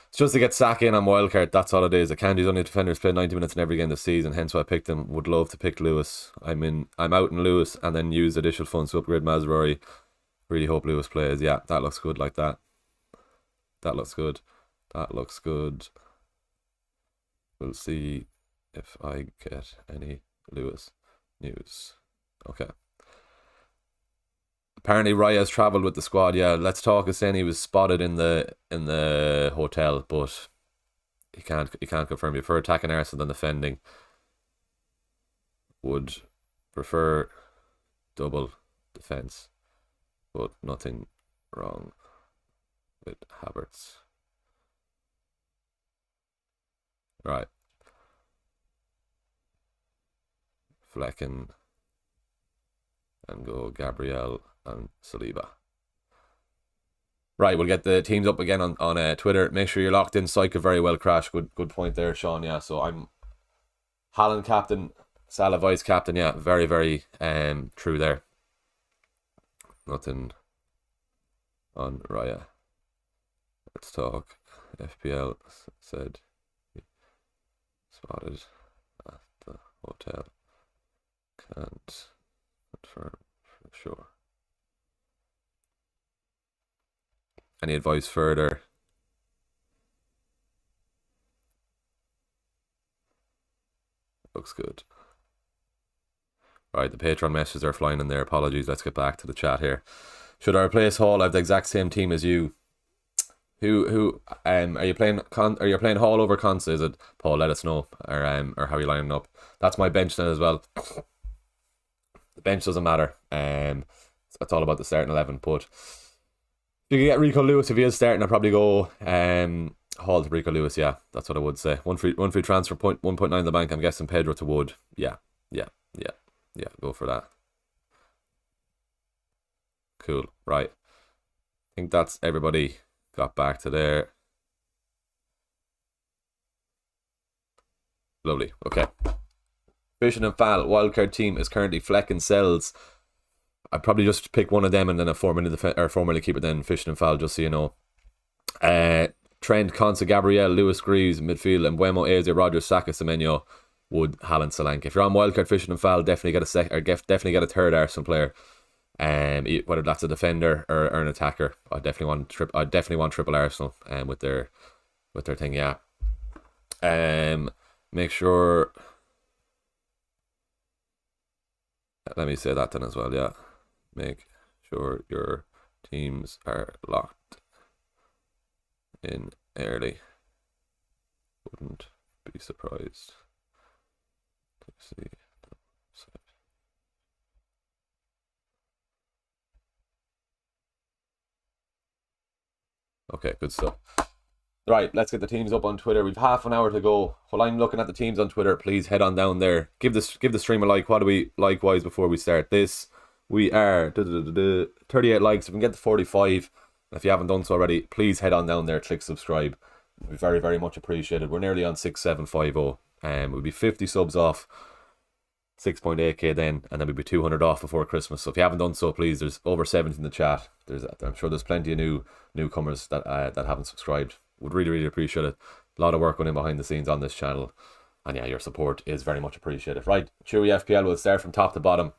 It's just to get Saka in on wildcard. That's all it is. I can't use only defenders play 90 minutes in every game this season. Hence why I picked him. Would love to pick Lewis. I'm out in Lewis and then use additional funds to upgrade Mazraoui. Really hope Lewis plays. Yeah, that looks good like that. That looks good. That looks good. We'll see if I get any Lewis news. Okay. Apparently Raya's travelled with the squad. Yeah, Let's Talk is saying he was spotted in the hotel, but he can't confirm. You prefer attacking Arsenal than defending. Would prefer double defence, but nothing wrong with Havertz. Right. Flecken and go Gabriel and Saliba. Right, we'll get the teams up again on Twitter. Make sure you're locked in. Psycha very well, Crash. Good point there, Sean. Yeah, so I'm Haaland captain, Salah vice captain. Yeah, very, very true there. Nothing on Raya. Let's talk. FPL said he spotted at the hotel. Can't confirm for sure. Any advice further? Looks good. Right, the Patreon messages are flying in there. Apologies. Let's get back to the chat here. Should I replace Hall? I have the exact same team as you. Who are you playing? Are you playing Hall over Consa? Is it, Paul? Let us know, or how you lining up. That's my bench then as well. The bench doesn't matter. It's all about the starting 11. But if you can get Rico Lewis, if he is starting, I'd probably go Hall to Rico Lewis. Yeah, that's what I would say. One free transfer, 1.9 in the bank. I'm guessing Pedro to Wood. Yeah. Go for that. Cool. Right. I think that's everybody got back to there. Lovely. Okay. Fishing and Fall wildcard team is currently Fleck and Sells. I'd probably just pick one of them and then a formerly keeper, then Fishing and Fall, just so you know. Trent, Consa, Gabriel, Lewis, Greaves, midfield, and Mbeumo, Eze, Rogers, Saka, Semenyo, Wood, Haaland, Solanke. If you're on wildcard Fishing and Fall, definitely get a third Arsenal player. Whether that's a defender or an attacker, I definitely want triple Arsenal. With their thing, yeah. Make sure. Let me say that then as well, yeah. Make sure your teams are locked in early. Wouldn't be surprised to see. Okay, good stuff. Right, let's get the teams up on Twitter. We've half an hour to go. While I'm looking at the teams on Twitter, please head on down there. Give the stream a like. What do we likewise before we start this? We are 38 likes. If we can get to 45, If you haven't done so already, please head on down there, click subscribe. It would be very, very much appreciated. We're nearly on 6750. We'll be 50 subs off 6.8k then, and then we'll be 200 off before Christmas. So if you haven't done so, please, there's over 70 in the chat. I'm sure there's plenty of newcomers that haven't subscribed. Would really, really appreciate it. A lot of work going in behind the scenes on this channel, and yeah, your support is very much appreciated. Right, Chewy FPL will start from top to bottom.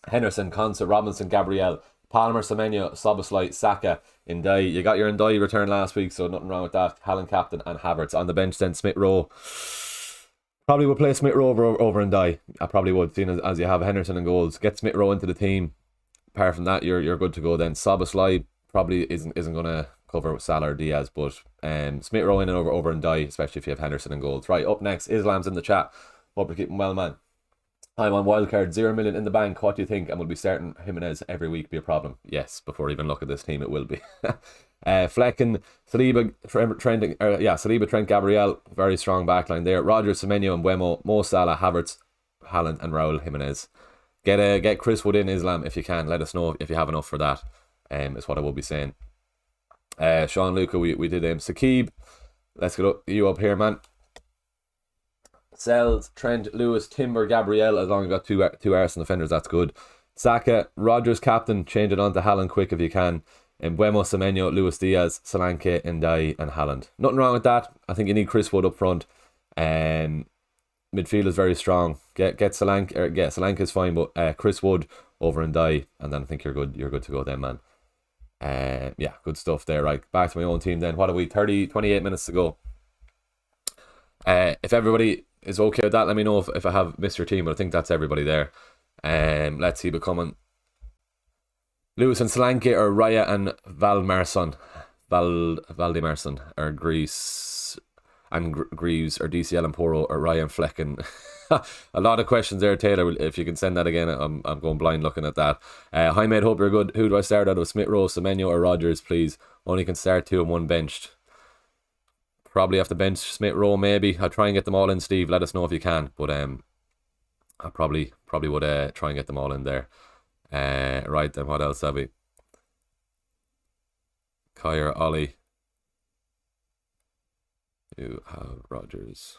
Henderson, Konsa, Robinson, Gabriel, Palmer, Semenyo, Soboslai, Saka, Ndai. You got your Ndai return last week, so nothing wrong with that. Haaland captain and Havertz. On the bench then, Smith Rowe. Probably would play Smith Rowe over Ndai. I probably would, seeing as you have Henderson and goals. Get Smith Rowe into the team. Apart from that, you're good to go then. Soboslai probably isn't going to cover with Salah or Diaz, but Smith Rowe in and over Ndai, especially if you have Henderson and goals. Right, up next, Islam's in the chat. Hope you're keeping well, man. I'm on Wildcard, 0 million in the bank. What do you think? And we'll be starting Jimenez every week. Be a problem? Yes, before I even look at this team, it will be. Flecken, Saliba, Saliba, Trent, Gabriel, very strong backline there. Rodgers, Semenyo, and Mbeumo, Mo Salah, Havertz, Haaland, and Raul Jimenez. Get Chris Wood in, Islam, if you can. Let us know if you have enough for that. Is what I will be saying. Sean Luca, we did Sakib. Let's get you up here, man. Sells, Trent, Lewis, Timber, Gabriel. As long as you've got two Arsenal defenders, that's good. Saka, Rodgers captain, change it on to Haaland quick if you can. Mbeumo, Semenyo, Luis Diaz, Solanke, Ndai, and Haaland. Nothing wrong with that. I think you need Chris Wood up front. Midfield is very strong. Get Solanke, Solanke is fine, but Chris Wood over Ndai, and then I think you're good to go then, man. Yeah, good stuff there. Right, back to my own team then. What are we? 28 minutes to go. If everybody is okay with that, let me know if I have missed your team, but I think that's everybody there. Let's see, becoming Lewis and Solanke or Raya and Valdimarsson or Greaves and Greaves or DCL and Poro or Raya and Flecken. A lot of questions there, Taylor. If you can send that again, I'm going blind looking at that. Hi mate, hope you're good. Who do I start out of? Smith Rowe, Semenyo or Rodgers, please? Only can start 2 and 1 benched. Probably have to bench Smith Rowe, maybe. I'll try and get them all in, Steve. Let us know if you can. But I probably would try and get them all in there. Right, then what else have we? Kyer, Ollie. You have Rodgers.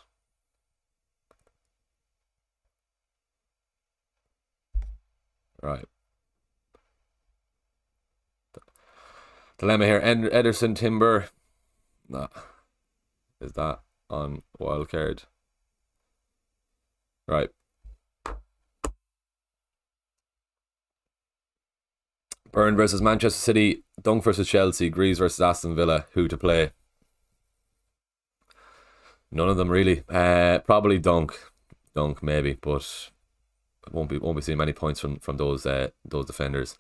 Right. Dilemma here. Ederson, Timber. Nah. Is that on Wildcard? Right. Burn versus Manchester City. Dunk versus Chelsea. Greaves versus Aston Villa. Who to play? None of them really. Probably Dunk. Dunk maybe, but won't be seeing many points from those defenders.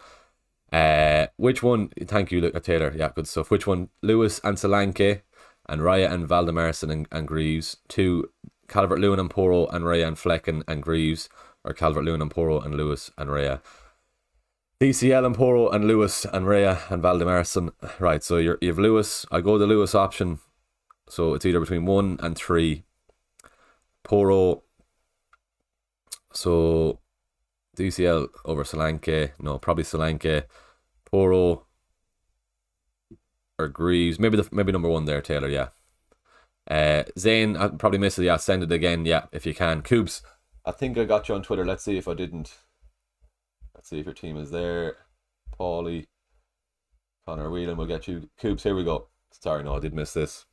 Which one? Thank you, Taylor. Yeah, good stuff. Which one? Lewis and Solanke and Raya and Valdimarsson and Greaves. 2 Calvert-Lewin and Poro and Raya and Flecken and Greaves, or Calvert-Lewin and Poro and Lewis and Raya. DCL and Poro and Lewis and Raya and Valdimarsson. Right, so you have Lewis. I go the Lewis option. So it's either between 1 and 3. Poro. So DCL over Solanke. No, probably Solanke. Poro or Greaves. Maybe number 1 there, Taylor, yeah. Zane, I probably missed it. Yeah, send it again, yeah, if you can. Coops, I think I got you on Twitter. Let's see if I didn't. Let's see if your team is there. Paulie, Connor Whelan will get you. Coops, here we go. Sorry, no, I did miss this.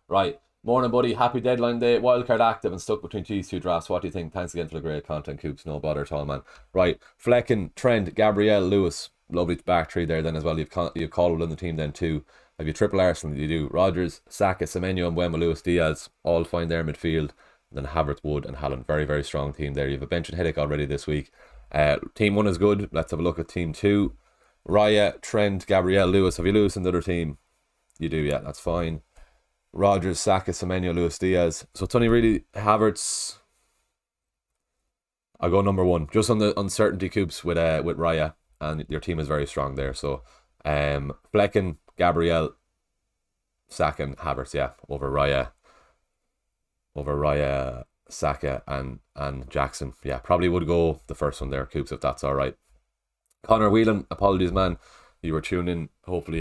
Right. Morning, buddy. Happy deadline day. Wildcard active and stuck between these 2 drafts. What do you think? Thanks again for the great content, Coops. No bother at all, man. Right. Flecken, Trent, Gabriel, Lewis. Lovely back 3 there then as well. You've Caldwell in the team then too. Have you triple Arsenal? You do. Rodgers, Saka, Semenyo, and Mbeumo, Luis Diaz. All fine there midfield. And then Havertz, Wood and Haaland. Very, very strong team there. You have a bench and headache already this week. Team 1 is good. Let's have a look at team 2. Raya, Trent, Gabriel, Lewis. Have you Lewis in the other team? You do, yeah. That's fine. Rodgers, Saka, Semenyo, Luis Diaz. So it's only really Havertz. I'll go number 1. Just on the uncertainty Coops with Raya. And your team is very strong there. So Flecken, Gabriel, Saka and Havertz, yeah. Over Raya, Saka and Jackson. Yeah, probably would go the first one there, Coops, if that's alright. Connor Whelan, apologies man. you were tuning in. Hopefully,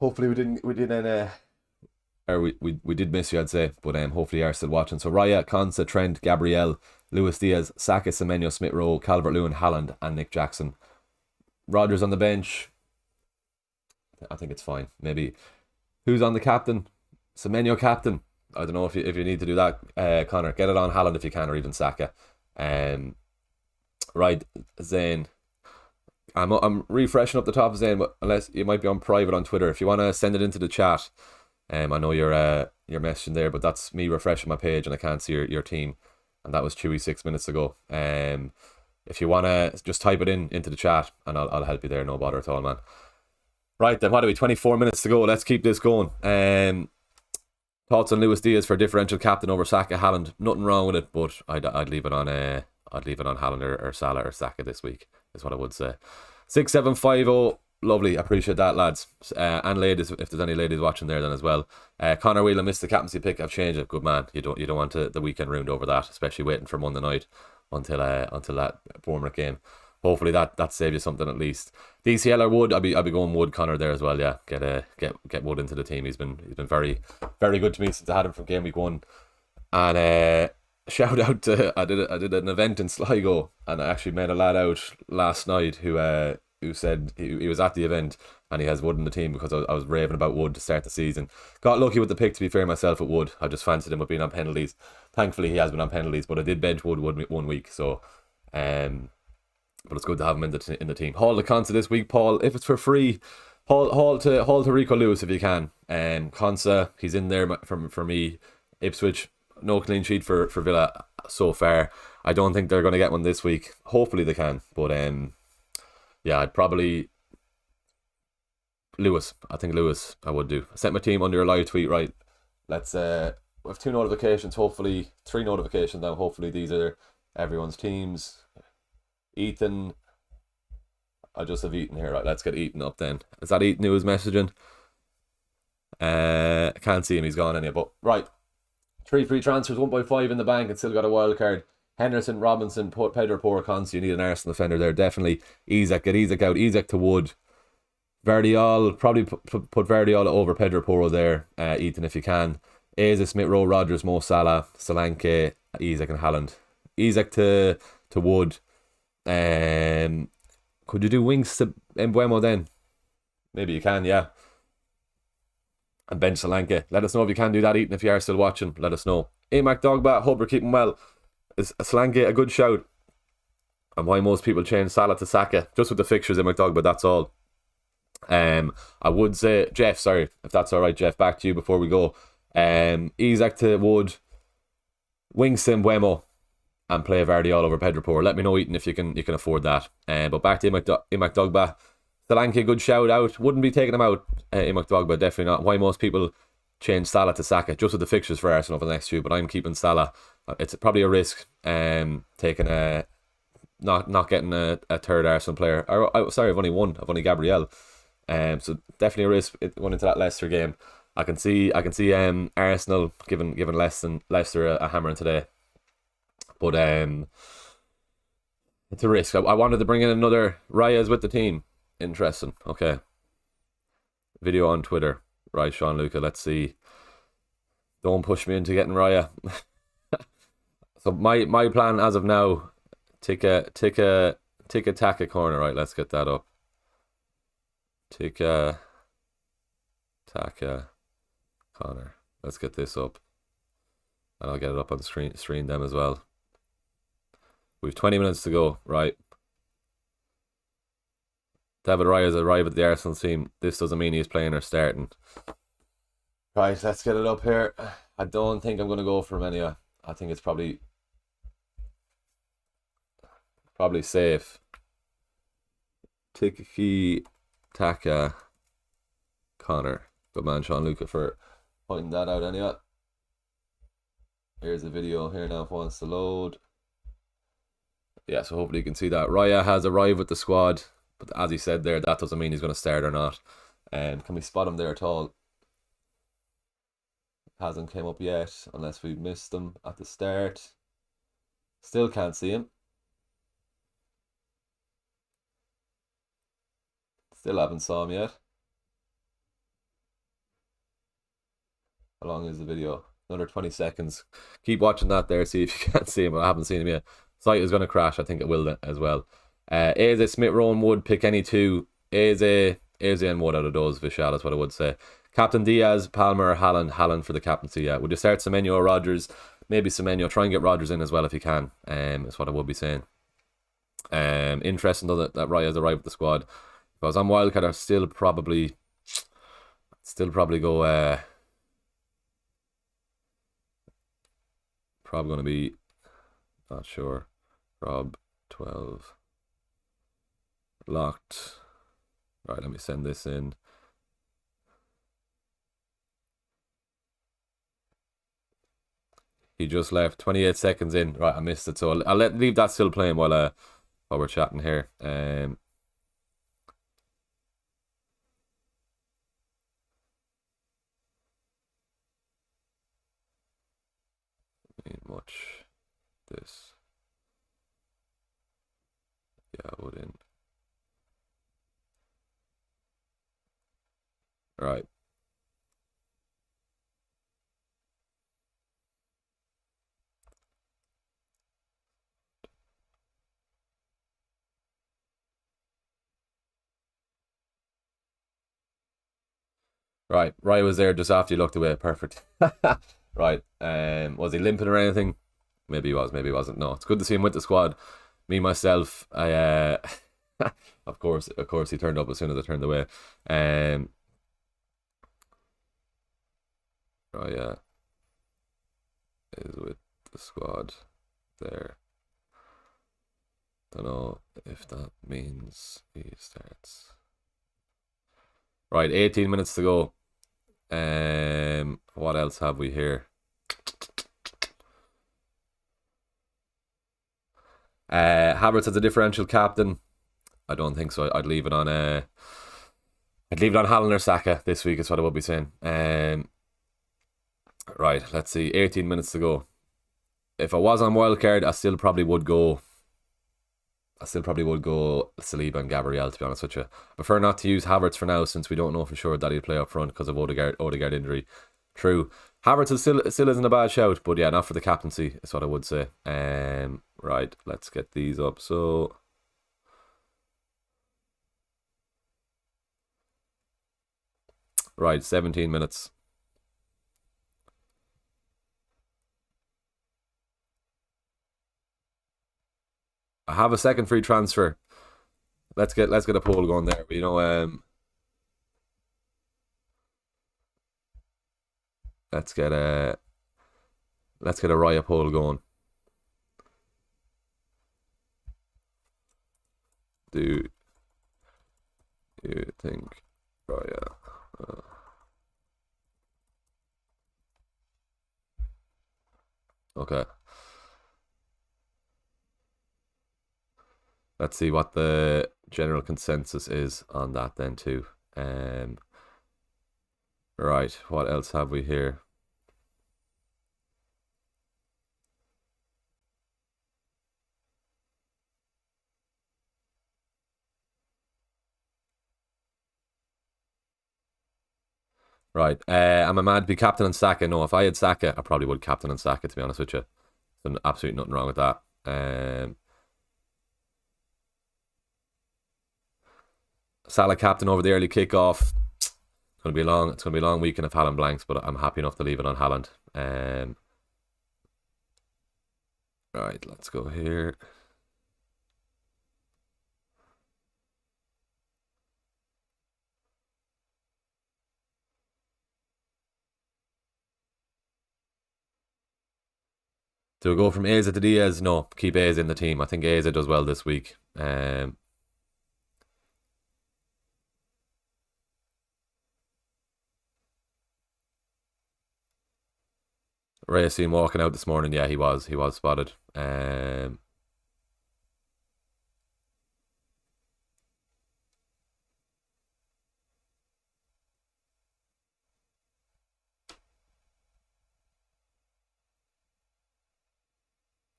we didn't or we did miss you, I'd say, but hopefully you are still watching. So Raya, Konsa, Trent, Gabriel, Luis Diaz, Saka, Semenyo, Smith Rowe, Calvert-Lewin, Haaland, and Nick Jackson. Rodgers on the bench. I think it's fine. Maybe who's on the captain? Semenyo captain. I don't know if you need to do that, Connor. Get it on Haaland if you can, or even Saka. Right, Zane. I'm refreshing up the top, Zane, but unless you might be on private on Twitter, if you want to send it into the chat. I know you're messaging there, but that's me refreshing my page and I can't see your team, and that was Chewy 6 minutes ago. If you wanna just type it into the chat and I'll help you there, no bother at all, man. Right then, what are we? 24 minutes to go. Let's keep this going. Thoughts on Luis Diaz for differential captain over Saka, Haaland? Nothing wrong with it, but I'd leave it on Haaland or Salah or Saka this week, is what I would say. 6750. Lovely, appreciate that, lads. And ladies, if there's any ladies watching there then as well. Connor Whelan missed the captaincy pick. I've changed it. Good man. You don't want the weekend ruined over that, especially waiting for Monday night until that Bournemouth game. Hopefully that saves you something at least. DCL or Wood? I'd be going Wood, Connor, there as well. Yeah, get Wood into the team. He's been very, very good to me since I had him from game week 1. And shout out to I did an event in Sligo, and I actually met a lad out last night who said he was at the event and he has Wood in the team because I was raving about Wood to start the season. Got lucky with the pick, to be fair myself, at Wood. I just fancied him with being on penalties. Thankfully he has been on penalties, but I did bench Wood 1 week, so but it's good to have him in the team. Haul the Consa this week, Paul. If it's for free, haul to Rico Lewis if you can. Consa, he's in there for me. Ipswich, no clean sheet for Villa so far. I don't think they're going to get one this week. Hopefully they can, but yeah, I'd probably Lewis. I think Lewis I would do. I sent my team under a live tweet, right? Let's we have 2 notifications, hopefully 3 notifications now. Hopefully these are everyone's teams. Ethan, I just have Ethan here, right? Let's get Ethan up then. Is that Ethan who was messaging? I can't see him, he's gone anyway, but right. 3 free transfers, 1.5 in the bank, and still got a wild card. Henderson, Robinson, Pedro Porro, Consi. You need an Arsenal defender there, definitely. Isak, get Isak out. Isak to Wood. Vardiol, probably put Vardiol over Pedro Porro there, Ethan, if you can. Eze, Smith Rowe, Rodgers, Mo Salah, Solanke, Isak and Haaland. Isak to Wood. Could you do wings to Mbuemo then? Maybe you can, yeah. And bench Solanke. Let us know if you can do that, Ethan, if you are still watching. Let us know. Amac Dogba, hope you're keeping well. Is Solanke a good shout? And why most people change Salah to Saka? Just with the fixtures, Amac Dogba, that's all. I would say, Jeff, sorry, if that's alright, Jeff, back to you before we go. Isak to Wood, wings to Mbuemo, and play Vardy all over Pedro Porro. Let me know, Ethan, if you can afford that. But back to Amac Dogba. Solanke, good shout out. Wouldn't be taking him out, Amac Dogba, definitely not. Why most people change Salah to Saka? Just with the fixtures for Arsenal for the next few, but I'm keeping Salah. It's probably a risk taking not getting a third Arsenal player. Sorry, I've only one. I've only Gabriel. So definitely a risk going into that Leicester game. I can see Arsenal giving Leicester a hammering today. But it's a risk. I wanted to bring in another Raya's with the team. Interesting. Okay. Video on Twitter. Right, Sean Luca. Let's see. Don't push me into getting Raya. So my plan as of now, tick a taka corner. Right, let's get that up. Taka corner. Let's get this up, and I'll get it up on the screen them as well. We've 20 minutes to go. Right. David Raya's arrived at the Arsenal team. This doesn't mean he's playing or starting. Right, let's get it up here. I don't think I'm going to go for him anyway. I think it's probably safe. Tiki Taka Connor. Good man, Sean Luca, for pointing that out anyway. Here's a video here now if it wants to load. Yeah, so hopefully you can see that. Raya has arrived with the squad, but as he said there, that doesn't mean he's going to start or not. Can we spot him there at all? Hasn't came up yet, unless we missed him at the start. Still can't see him. Still haven't saw him yet. How long is the video? Another 20 seconds. Keep watching that there, see if you can't see him. I haven't seen him yet. Site is going to crash. I think it will as well. Eze, Smith, Rowan, Wood, pick any two. Eze and Wood out of those. Vishal is what I would say. Captain Diaz, Palmer, Halland for the captaincy. Yeah, would you start Semenyo or Rodgers? Maybe Semenyo. Try and get Rodgers in as well if you can. Is what I would be saying. Interesting though that Raya's arrived with the squad. If I was on Wildcard, I'd still probably go. Probably going to be, not sure. Rob 12 locked. Right, let me send this in. He just left 28 seconds in. Right, I missed it, so I'll leave that still playing while we're chatting here. Ain't much this. Yeah, I wouldn't. Right. Right, Raya was there just after you looked away. Perfect. Right. Was he limping or anything? Maybe he was, maybe he wasn't. No, it's good to see him with the squad. Me myself, I of course he turned up as soon as I turned away. Raya is with the squad there. Don't know if that means he starts. Right, 18 minutes to go. What else have we here? Havertz as a differential captain. I don't think so. I'd leave it on Haaland or Saka this week is what I would be saying. Right, let's see. 18 minutes to go. If I was on wildcard, I still probably would go Saliba and Gabriel, to be honest with you. I prefer not to use Havertz for now since we don't know for sure that he'll play up front because of Odegaard injury. True. Havertz still isn't a bad shout, but yeah, not for the captaincy is what I would say. Right, let's get these up. So right, 17 minutes. I have a second free transfer. Let's get a poll going there. You know, let's get a Raya poll going. Do you think Raya? Okay. Let's see what the general consensus is on that then too. Right, what else have we here? Right, am I mad to be captain on Saka? No, if I had Saka, I probably would captain on Saka, to be honest with you. There's absolutely nothing wrong with that. Salah captain over the early kickoff. It's gonna be long. It's gonna be a long weekend of Haaland blanks, but I'm happy enough to leave it on Haaland. Right, let's go here. Do we go from Eze to Diaz? No, keep Eze in the team. I think Eze does well this week. Raya seen walking out this morning. Yeah, he was spotted.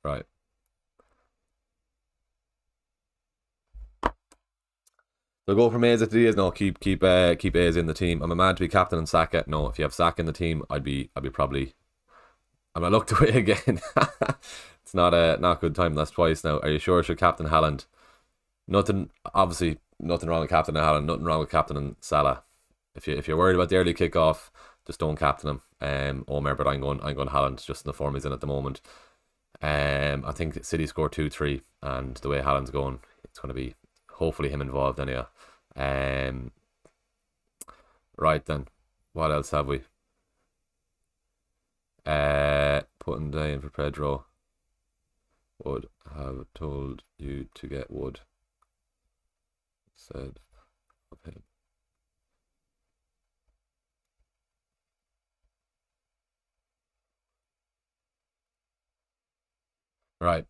Right. So go from A's to D's. No, keep A's in the team. I'm a man to be captain and Saka. No, if you have Saka in the team, I'd be probably. I'm gonna look to it again. It's not good time. That's twice now. Are you sure? Should captain Haaland? Nothing. Obviously, nothing wrong with captain Haaland. Nothing wrong with captain and Salah. If you're worried about the early kickoff, just don't captain him. Omer, but I'm going Haaland just in the form he's in at the moment. I think City scored 2-3, and the way Haaland's going, it's going to be hopefully him involved anyhow. Right then, what else have we? Putting down for Pedro. Would have told you to get Wood. Said of him. Right.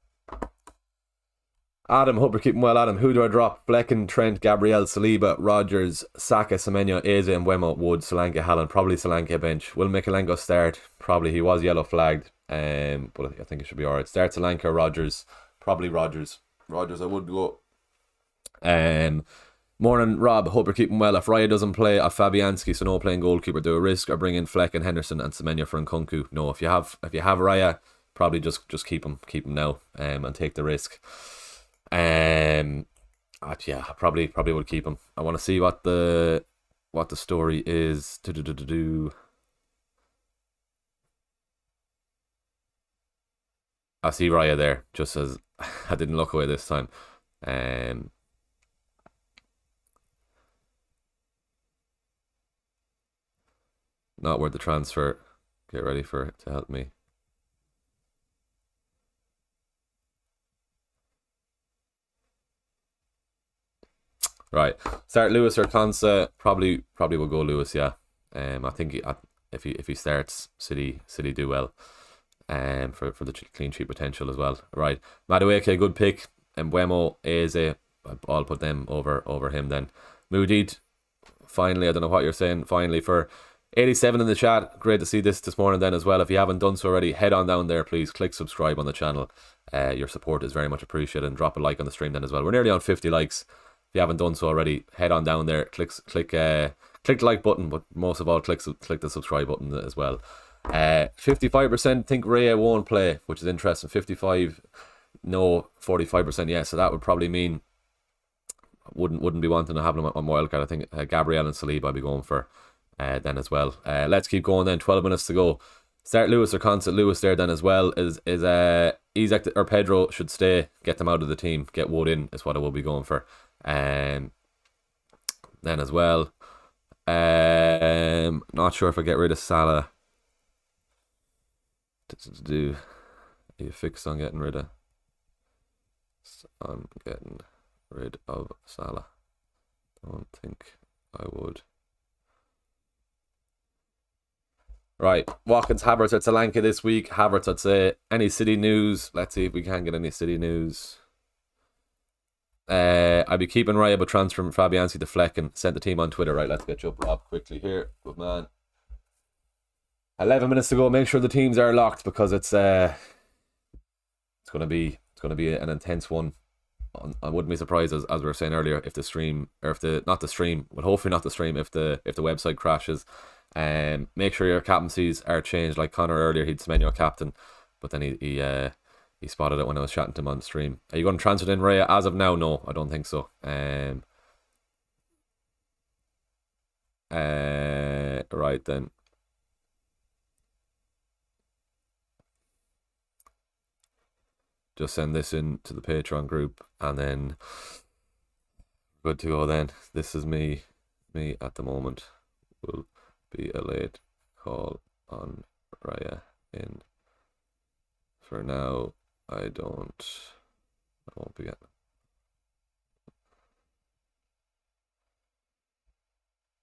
Adam, hope you're keeping well, Adam. Who do I drop? Flecken, Trent, Gabriel, Saliba, Rogers, Saka, Semenyo, Eze, and Wemo, Wood, Solanke, Haaland. Probably Solanke bench. Will Mikalenko start? Probably. He was yellow flagged. But I think it should be alright. Start Solanke or Rogers. Probably Rogers. Rogers, I would go. Morning, Rob. Hope you're keeping well. If Raya doesn't play, Fabianski, so no playing goalkeeper. Do a risk or bring in Fleck and Henderson and Semenyo for Nkunku. No, if you have Raya, probably just keep him now. And take the risk. Yeah, probably would keep him. I want to see what the story is. I see Raya there, just as I didn't look away this time. Not worth the transfer. Get ready for it to help me. Right, start Lewis or Konsa. Probably will go Lewis. Yeah, I think if he starts, City do well. For the clean sheet potential as well. Right, Madueke, good pick. And Wemo, Eze, I'll put them over him then. Moody, finally, I don't know what you're saying. Finally, for 87 in the chat. Great to see this morning then as well. If you haven't done so already, head on down there, please. Click subscribe on the channel. Your support is very much appreciated, and drop a like on the stream then as well. We're nearly on 50 likes. If you haven't done so already, head on down there, click the like button, but most of all, click the subscribe button as well. 55% think Raya won't play, which is interesting. 55 no, 45% yes. So that would probably mean wouldn't be wanting to have them on Wildcard. I think Gabriel and Saliba I'd be going for then as well. Let's keep going then. 12 minutes to go. Start Lewis or Constant. Lewis there then as well. Is Isaac or Pedro should stay. Get them out of the team. Get Wood in is what I will be going for. Then as well, not sure if I get rid of Salah. Are you fixed on getting rid of? I'm getting rid of Salah. Don't think I would. Right, Watkins, Havertz at Solanke this week. Havertz, I'd say. Any City news? Let's see if we can get any City news. I'd be keeping Raya, but transferring Fabianski to Fleck and sent the team on Twitter. Right, let's get you up, Rob, quickly here. Good man. 11 minutes to go. Make sure the teams are locked because it's gonna be an intense one. I wouldn't be surprised, as we were saying earlier, if the stream, or if the not the stream, but hopefully not the stream, if the website crashes. Make sure your captaincies are changed. Like Connor earlier, he'd Semenyo captain, but then he spotted it when I was chatting to him on the stream. Are you going to transfer in Raya? As of now, no, I don't think so. Right then. Just send this in to the Patreon group, and then good to go then. This is me at the moment. Will be a late call on Raya in. For now, I won't be getting.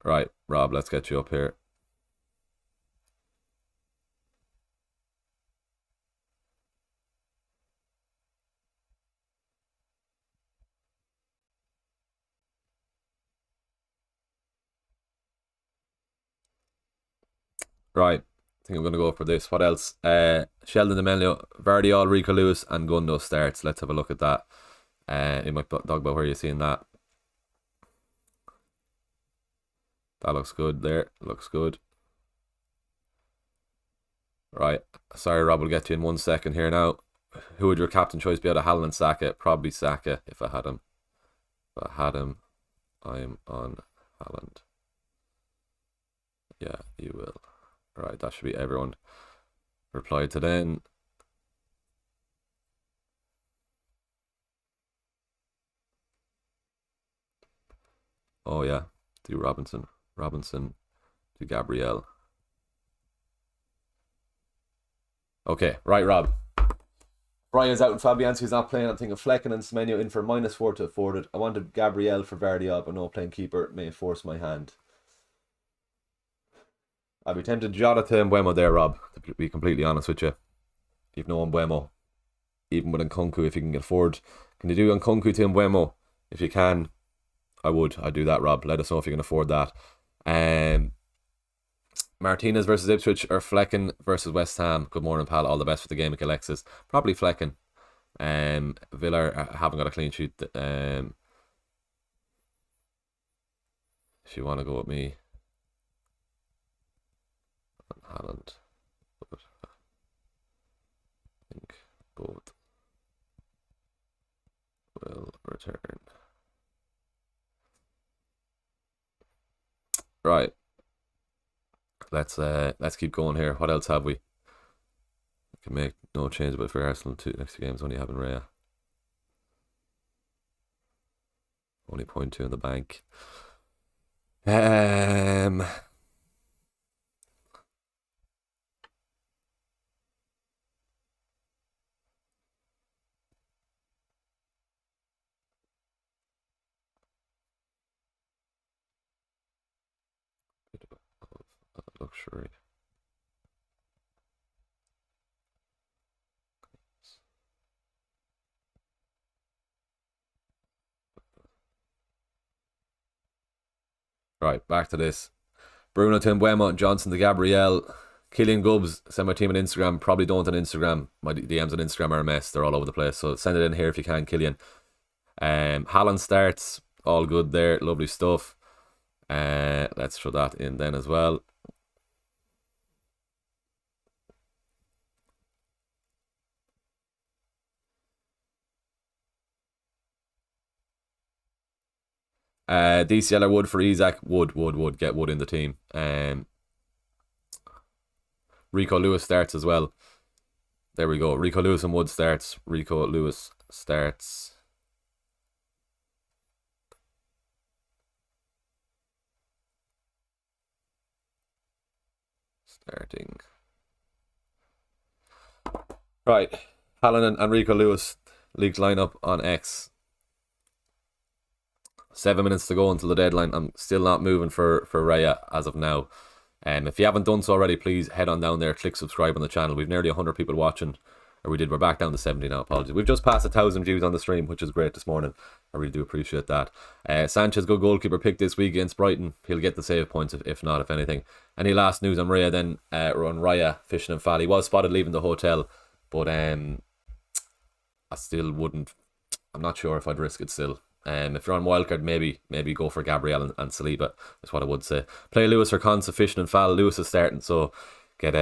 Right, Rob, let's get you up here. Right, I think I'm going to go for this. What else? Sheldon Demelio, Vardiol, Rico Lewis, and Gundo starts. Let's have a look at that. In my dog about where you're seeing that. That looks good there. Looks good. Right. Sorry, Rob, we'll get to you in 1 second here now. Who would your captain choice be out of Haaland and Saka? Probably Saka if I had him. If I had him, I'm on Haaland. Yeah, you will. Right, that should be everyone. Reply to then. Oh yeah, do Robinson. Robinson to Gabriel. Okay, right, Rob. Raya's out and Fabianski's not playing. I'm thinking Flecken and Semenyo in for -4 to afford it. I wanted Gabriel for Vardy, but no playing keeper may force my hand. I'd be tempted to Jota to Mbeumo there, Rob, to be completely honest with you. You've no Mbeumo. Even with Nkunku, if you can afford. Can you do Nkunku to Mbeumo? If you can, I'd do that, Rob. Let us know if you can afford that. Martinez versus Ipswich or Flecken versus West Ham. Good morning, pal. All the best for the game at Alexis. Probably Flecken. Villa haven't got a clean sheet. If you want to go with me, Haaland. But I think both will return. Right. Let's keep going here. What else have we? We can make no change, but for Arsenal, next two games only having Raya. Only 0.2 in the bank. Luxury. Right, back to this. Bruno to Mbeumo, Johnson to Gabriel. Killian Gubbs, send my team on Instagram. Probably don't on Instagram. My DMs on Instagram are a mess. They're all over the place. So send it in here if you can, Killian. Haaland starts. All good there. Lovely stuff. Let's throw that in then as well. DCL or Wood for Isaac. Wood. Get Wood in the team. Rico Lewis starts as well. There we go. Rico Lewis and Wood starts. Rico Lewis starts. Starting. Right. Haaland and Rico Lewis leaked lineup on X. 7 minutes to go until the deadline. I'm still not moving for Raya as of now. If you haven't done so already, please head on down there, click subscribe on the channel. We've nearly 100 people watching. We're back down to 70 now, apologies. We've just passed 1,000 views on the stream, which is great this morning. I really do appreciate that. Sanchez, good goalkeeper pick this week against Brighton. He'll get the save points, if not, if anything. Any last news on Raya then? We're on Raya, fishing and Fall. He was spotted leaving the hotel, but I still wouldn't. I'm not sure if I'd risk it still. If you're on Wildcard, maybe go for Gabriel and Saliba. That's what I would say. Play Lewis or Consa, fishing and Fall. Lewis is starting, so get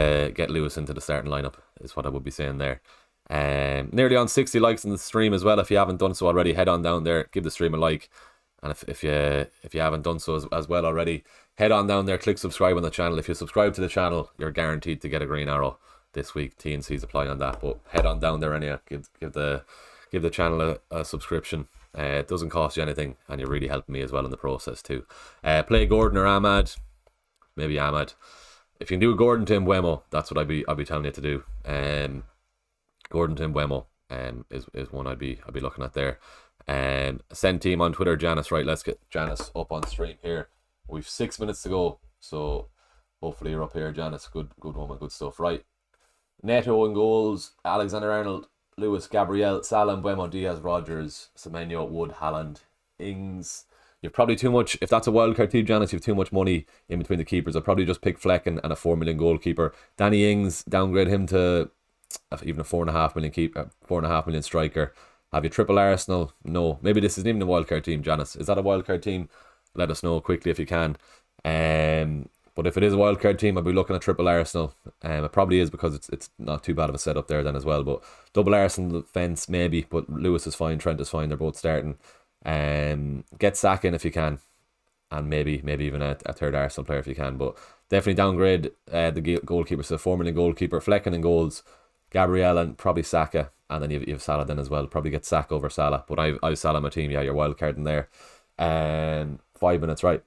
Lewis into the starting lineup is what I would be saying there. Nearly on 60 likes in the stream as well. If you haven't done so already, head on down there, give the stream a like. And if you haven't done so as well already, head on down there, click subscribe on the channel. If you subscribe to the channel, you're guaranteed to get a green arrow this week. T&C's apply on that, but head on down there anyhow. Give the channel a subscription. It doesn't cost you anything, and you're really helping me as well in the process too. Play Gordon or Ahmad. Maybe Ahmad. If you can do Gordon to Mbeumo, that's what I'd be telling you to do. Gordon to Mbeumo is one I'd be looking at there. Send team on Twitter, Janice. Right, let's get Janice up on stream here. We've 6 minutes to go, so hopefully you're up here, Janice. Good woman, good stuff. Right, Neto and goals. Alexander-Arnold, Lewis, Gabriel, Salah, Mbeumo, Diaz, Rogers, Semenyo, Wood, Haaland, Ings. You've probably too much. If that's a wildcard team, Janice, you've too much money in between the keepers. I'd probably just pick Flecken and a 4 million goalkeeper. Danny Ings, downgrade him to even a 4.5 million 4.5 million striker. Have you triple Arsenal? No. Maybe this isn't even a wildcard team, Janice. Is that a wildcard team? Let us know quickly if you can. But if it is a wildcard team, I'll be looking at triple Arsenal. It probably is because it's not too bad of a setup there then as well. But double Arsenal defence maybe, but Lewis is fine, Trent is fine. They're both starting. Get Saka in if you can, and maybe even a third Arsenal player if you can. But definitely downgrade the goalkeeper. So 4 million goalkeeper, Flecken in goals, Gabriel and probably Saka, and then you have Salah then as well. Probably get Saka over Salah. But I've Salah on my team. Yeah, your wildcard in there. 5 minutes, right?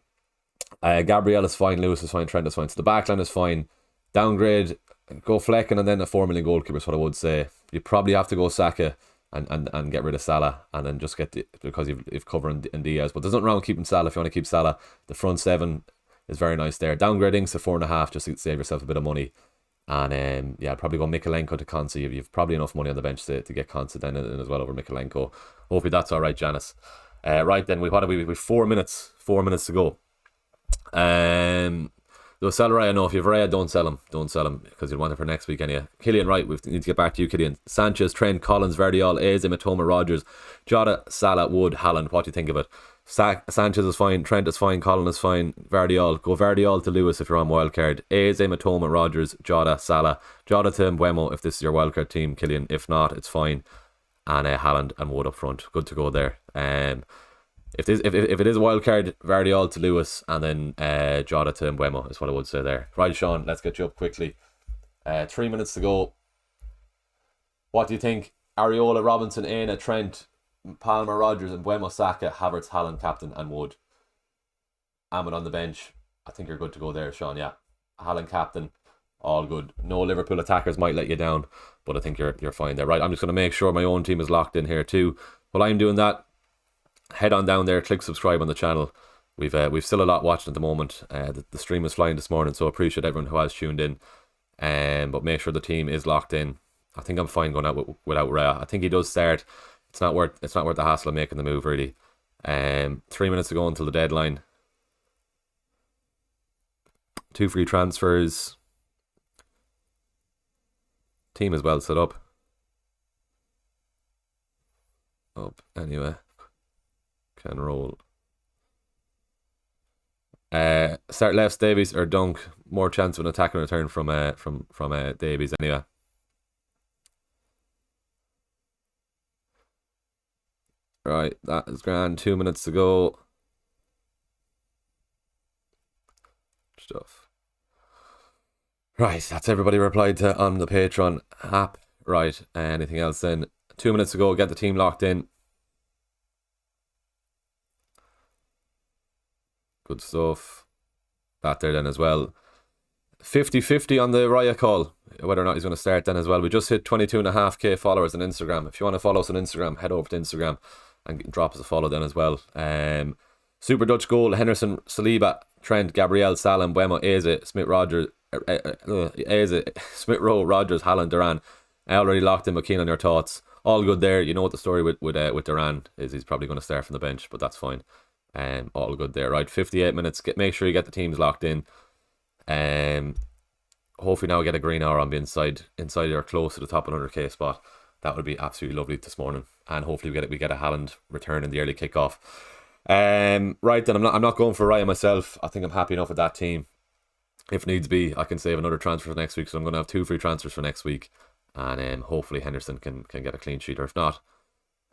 Gabriel is fine, Lewis is fine, Trent is fine. So the backline is fine. Downgrade, go Flecken and then a 4 million goalkeeper is what I would say. You probably have to go Saka and get rid of Salah, and then just get because you've covered in Diaz. But there's nothing wrong with keeping Salah if you want to keep Salah. The front seven is very nice there. Downgrading to 4.5 just to save yourself a bit of money. And yeah, I'd probably go Mikalenko to Konsa. You've probably enough money on the bench to get Konsa then in as well over Mikalenko. Hopefully that's all right, Janice. Right then, we've 4 minutes. 4 minutes to go. They'll sell Raya. No, if you have Raya, don't sell him because you'll want it for next week anyway. Killian, right, we need to get back to you, Killian. Sanchez, Trent, Collins, Verdial, Eze, Matoma, Rogers, Jota, Salah, Wood, Haaland. What do you think of it? Sanchez is fine, Trent is fine, Collins is fine, Verdial. Go Verdial to Lewis if you're on wildcard. Eze, Matoma, Rogers, Jota, Salah, Jota to Mbeumo if this is your wildcard team, Killian. If not, it's fine. And Haaland and Wood up front. Good to go there. If it is a wild card, Vardiol to Lewis and then Jota to Mbeumo is what I would say there. Right, Sean, let's get you up quickly. 3 minutes to go. What do you think? Areola, Robinson, Aina, Trent, Palmer, Rogers, and Mbeumo, Saka, Havertz, Haaland, captain, and Wood. Ahmed on the bench. I think you're good to go there, Sean. Yeah, Haaland captain, all good. No Liverpool attackers might let you down, but I think you're fine there. Right, I'm just going to make sure my own team is locked in here too. While I'm doing that, head on down there, click subscribe on the channel. We've still a lot watching at the moment. The stream is flying this morning, so I appreciate everyone who has tuned in. But make sure the team is locked in. I think I'm fine going out without Raya. I think he does start. It's not worth the hassle of making the move really. 3 minutes to go until the deadline. 2 free transfers. Team is well set up. Anyway. Can roll. Start left, Davies or Dunk. More chance of an attacking return from Davies anyway. Right, that is grand. 2 minutes to go. Stuff. Right, that's everybody replied to on the Patreon app. Right, anything else then? 2 minutes to go. Get the team locked in. Good stuff. That there then as well. 50-50 on the Raya call. Whether or not he's going to start then as well. We just hit 22.5k followers on Instagram. If you want to follow us on Instagram, head over to Instagram and drop us a follow then as well. Super Dutch goal. Henderson, Saliba, Trent, Gabriel, Salah, Mbeumo, Eze, Smith, Rogers, Smith Rowe, Rogers, Haaland, Duran. I already locked in. McKean on your thoughts. All good there. You know what the story with Duran is. He's probably going to start from the bench, but that's fine. All good there. Right, 58 minutes. Make sure you get the teams locked in. Hopefully now we get a green hour on the inside or close to the top 100k spot. That would be absolutely lovely this morning. And hopefully we get a Haaland return in the early kickoff. Right then, I'm not going for Raya myself. I think I'm happy enough with that team. If needs be, I can save another transfer for next week. So I'm going to have 2 free transfers for next week. And hopefully Henderson can get a clean sheet, or if not,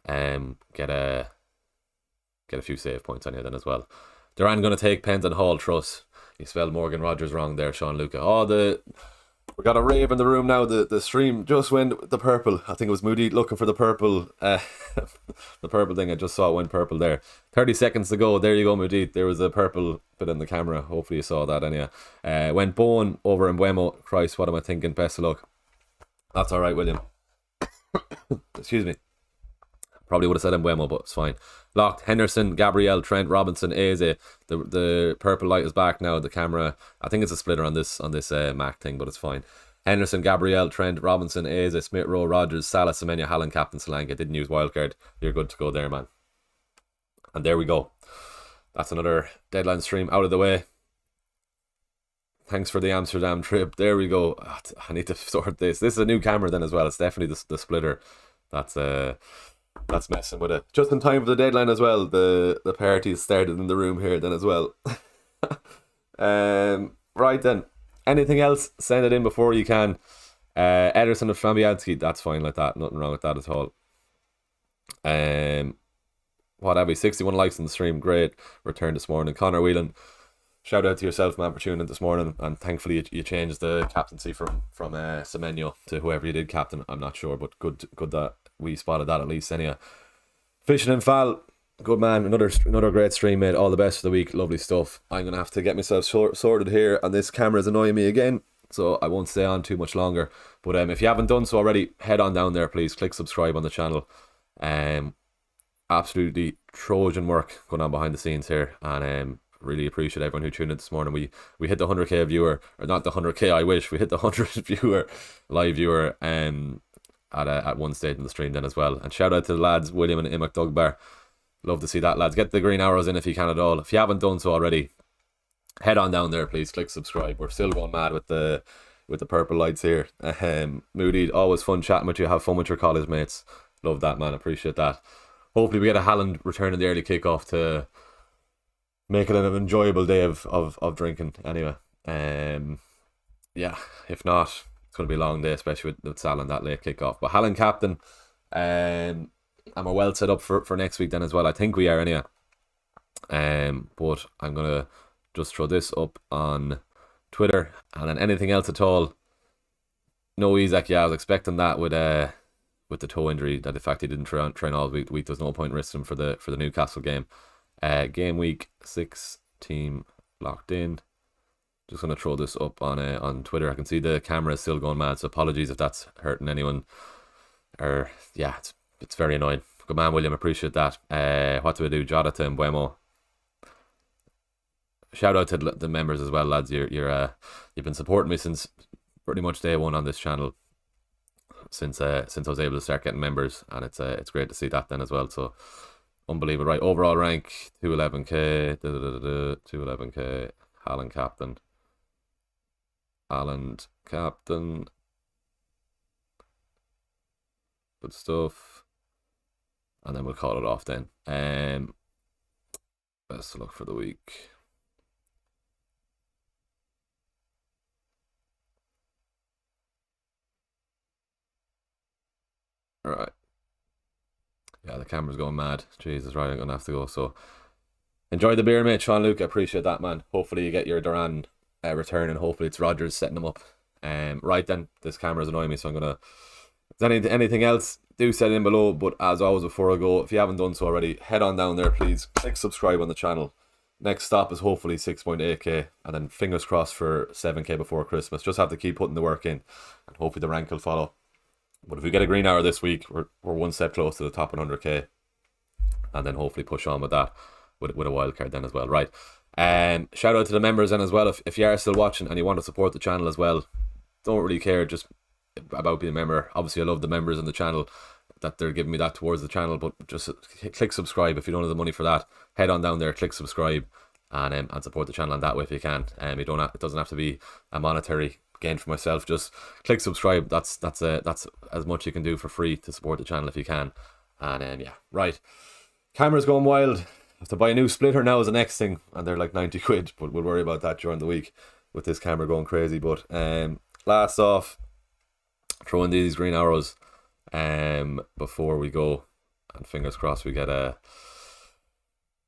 get a few save points on here then as well. Duran going to take Pens and Hall, trust. You spelled Morgan Rogers wrong there, Sean Luca. We got a rave in the room now. The stream just went the purple. I think it was Moody looking for the purple the purple thing. I just saw it went purple there. 30 seconds to go. There you go, Moody. There was a purple bit in the camera. Hopefully you saw that anyway. Went Bowen over Mbeumo. Christ, what am I thinking? Best of luck. That's alright, William. Excuse me. Probably would have said Mbeumo, but it's fine. Locked. Henderson, Gabriel, Trent, Robinson, Eze. The purple light is back now. The camera, I think it's a splitter on this Mac thing, but it's fine. Henderson, Gabriel, Trent, Robinson, Eze, Smith Rowe, Rogers, Salah, Semenya, Haaland, captain, Solanke. Didn't use wildcard. You're good to go there, man. And there we go. That's another deadline stream out of the way. Thanks for the Amsterdam trip. There we go. I need to sort this. This is a new camera then as well. It's definitely the splitter. That's messing with it. Just in time for the deadline as well. The party started in the room here then as well. Right then. Anything else? Send it in before you can. Ederson of Fabianski, that's fine like that. Nothing wrong with that at all. What have we? 61 likes on the stream. Great return this morning. Connor Whelan, shout out to yourself, man, for tuning in this morning. And thankfully, you changed the captaincy from Semenyo to whoever you did captain. I'm not sure, but good that we spotted that at least. Anyhow, Fishing and Fal, good man. Another great stream, mate. All the best for the week. Lovely stuff. I'm gonna have to get myself sorted here, and this camera is annoying me again, so I won't stay on too much longer. But if you haven't done so already, head on down there, please. Click subscribe on the channel. Absolutely Trojan work going on behind the scenes here, and really appreciate everyone who tuned in this morning. We hit the 100k viewer, or not the 100k. I wish we hit the 100 live viewer at one stage in the stream then as well. And shout out to the lads William and Imak Dugbar. Love to see that, lads. Get the green arrows in if you can at all. If you haven't done so already, head on down there, please. Click subscribe. We're still going mad with the purple lights here. Moody, always fun chatting with you. Have fun with your college mates. Love that, man. Appreciate that. Hopefully we get a Haaland return in the early kickoff to make it an enjoyable day of drinking. Anyway, yeah. If not, it's going to be a long day, especially with Salah and that late kickoff. But Haaland captain, and we're well set up for next week then as well. I think we are anyway. But I'm gonna just throw this up on Twitter, and then anything else at all. No Isaac, yeah, I was expecting that with the toe injury, that the fact he didn't train all week, there's no point in risking him for the Newcastle game. Game week 6 team locked in. Just gonna throw this up on Twitter. I can see the camera is still going mad, so apologies if that's hurting anyone. Or yeah, it's very annoying. Good man, William. Appreciate that. What do I do? Jota and Buemo. Shout out to the members as well, lads. You've been supporting me since pretty much day one on this channel. Since I was able to start getting members, and it's great to see that then as well. So unbelievable, right? Overall rank 211k, 211k. Haaland captain. Haaland captain. Good stuff. And then we'll call it off then. Best of luck for the week. Alright. Yeah, the camera's going mad. Jesus, right, I'm going to have to go. So, enjoy the beer, mate. Sean Luke, I appreciate that, man. Hopefully you get your Duran return, and hopefully it's Rodgers setting them up. Right then, this camera's annoying me, so I'm going to... If there's anything else, do set it in below. But as always, before I go, if you haven't done so already, head on down there, please. Click subscribe on the channel. Next stop is hopefully 6.8k, and then fingers crossed for 7k before Christmas. Just have to keep putting the work in, and hopefully the rank will follow. But if we get a green hour this week, we're one step close to the top 100k, and then hopefully push on with that with a wildcard then as well, right? Shout out to the members then as well. If you are still watching and you want to support the channel as well, don't really care just about being a member. Obviously, I love the members on the channel, that they're giving me that towards the channel, but just click subscribe if you don't have the money for that. Head on down there, click subscribe, and support the channel in that way if you can. It doesn't have to be a monetary gain for myself. Just click subscribe. That's as much you can do for free to support the channel if you can. And yeah, right. Camera's going wild. I have to buy a new splitter now as the next thing, and they're like 90 quid, but we'll worry about that during the week with this camera going crazy. But last off, throw in these green arrows before we go, and fingers crossed we get a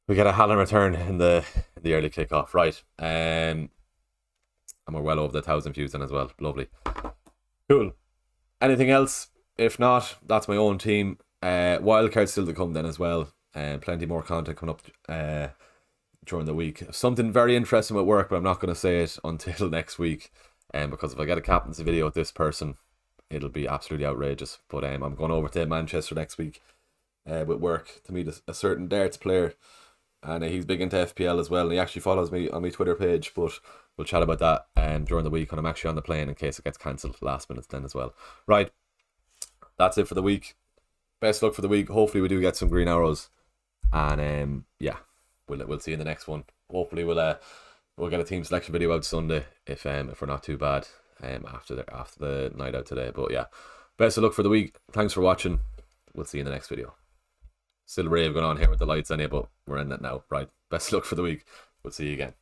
Haaland return in the early kickoff, right? And we're well over the 1,000 views then as well. Lovely, cool. Anything else? If not, that's my own team. Wildcard still to come then as well. Plenty more content coming up during the week. Something very interesting at work, but I'm not going to say it until next week. Because if I get a captaincy video with this person, it'll be absolutely outrageous. But I'm going over to Manchester next week with work to meet a certain darts player, and he's big into FPL as well, and he actually follows me on my Twitter page. But we'll chat about that during the week when I'm actually on the plane, in case it gets cancelled last minute then as well. Right, that's it for the week. Best luck for the week. Hopefully we do get some green arrows, and yeah, we'll see you in the next one. Hopefully we'll get a team selection video out Sunday if we're not too bad after the night out today. But yeah, best of luck for the week. Thanks for watching. We'll see you in the next video. Still rave going on here with the lights on it, but we're in it now. Right, best of luck for the week. We'll see you again.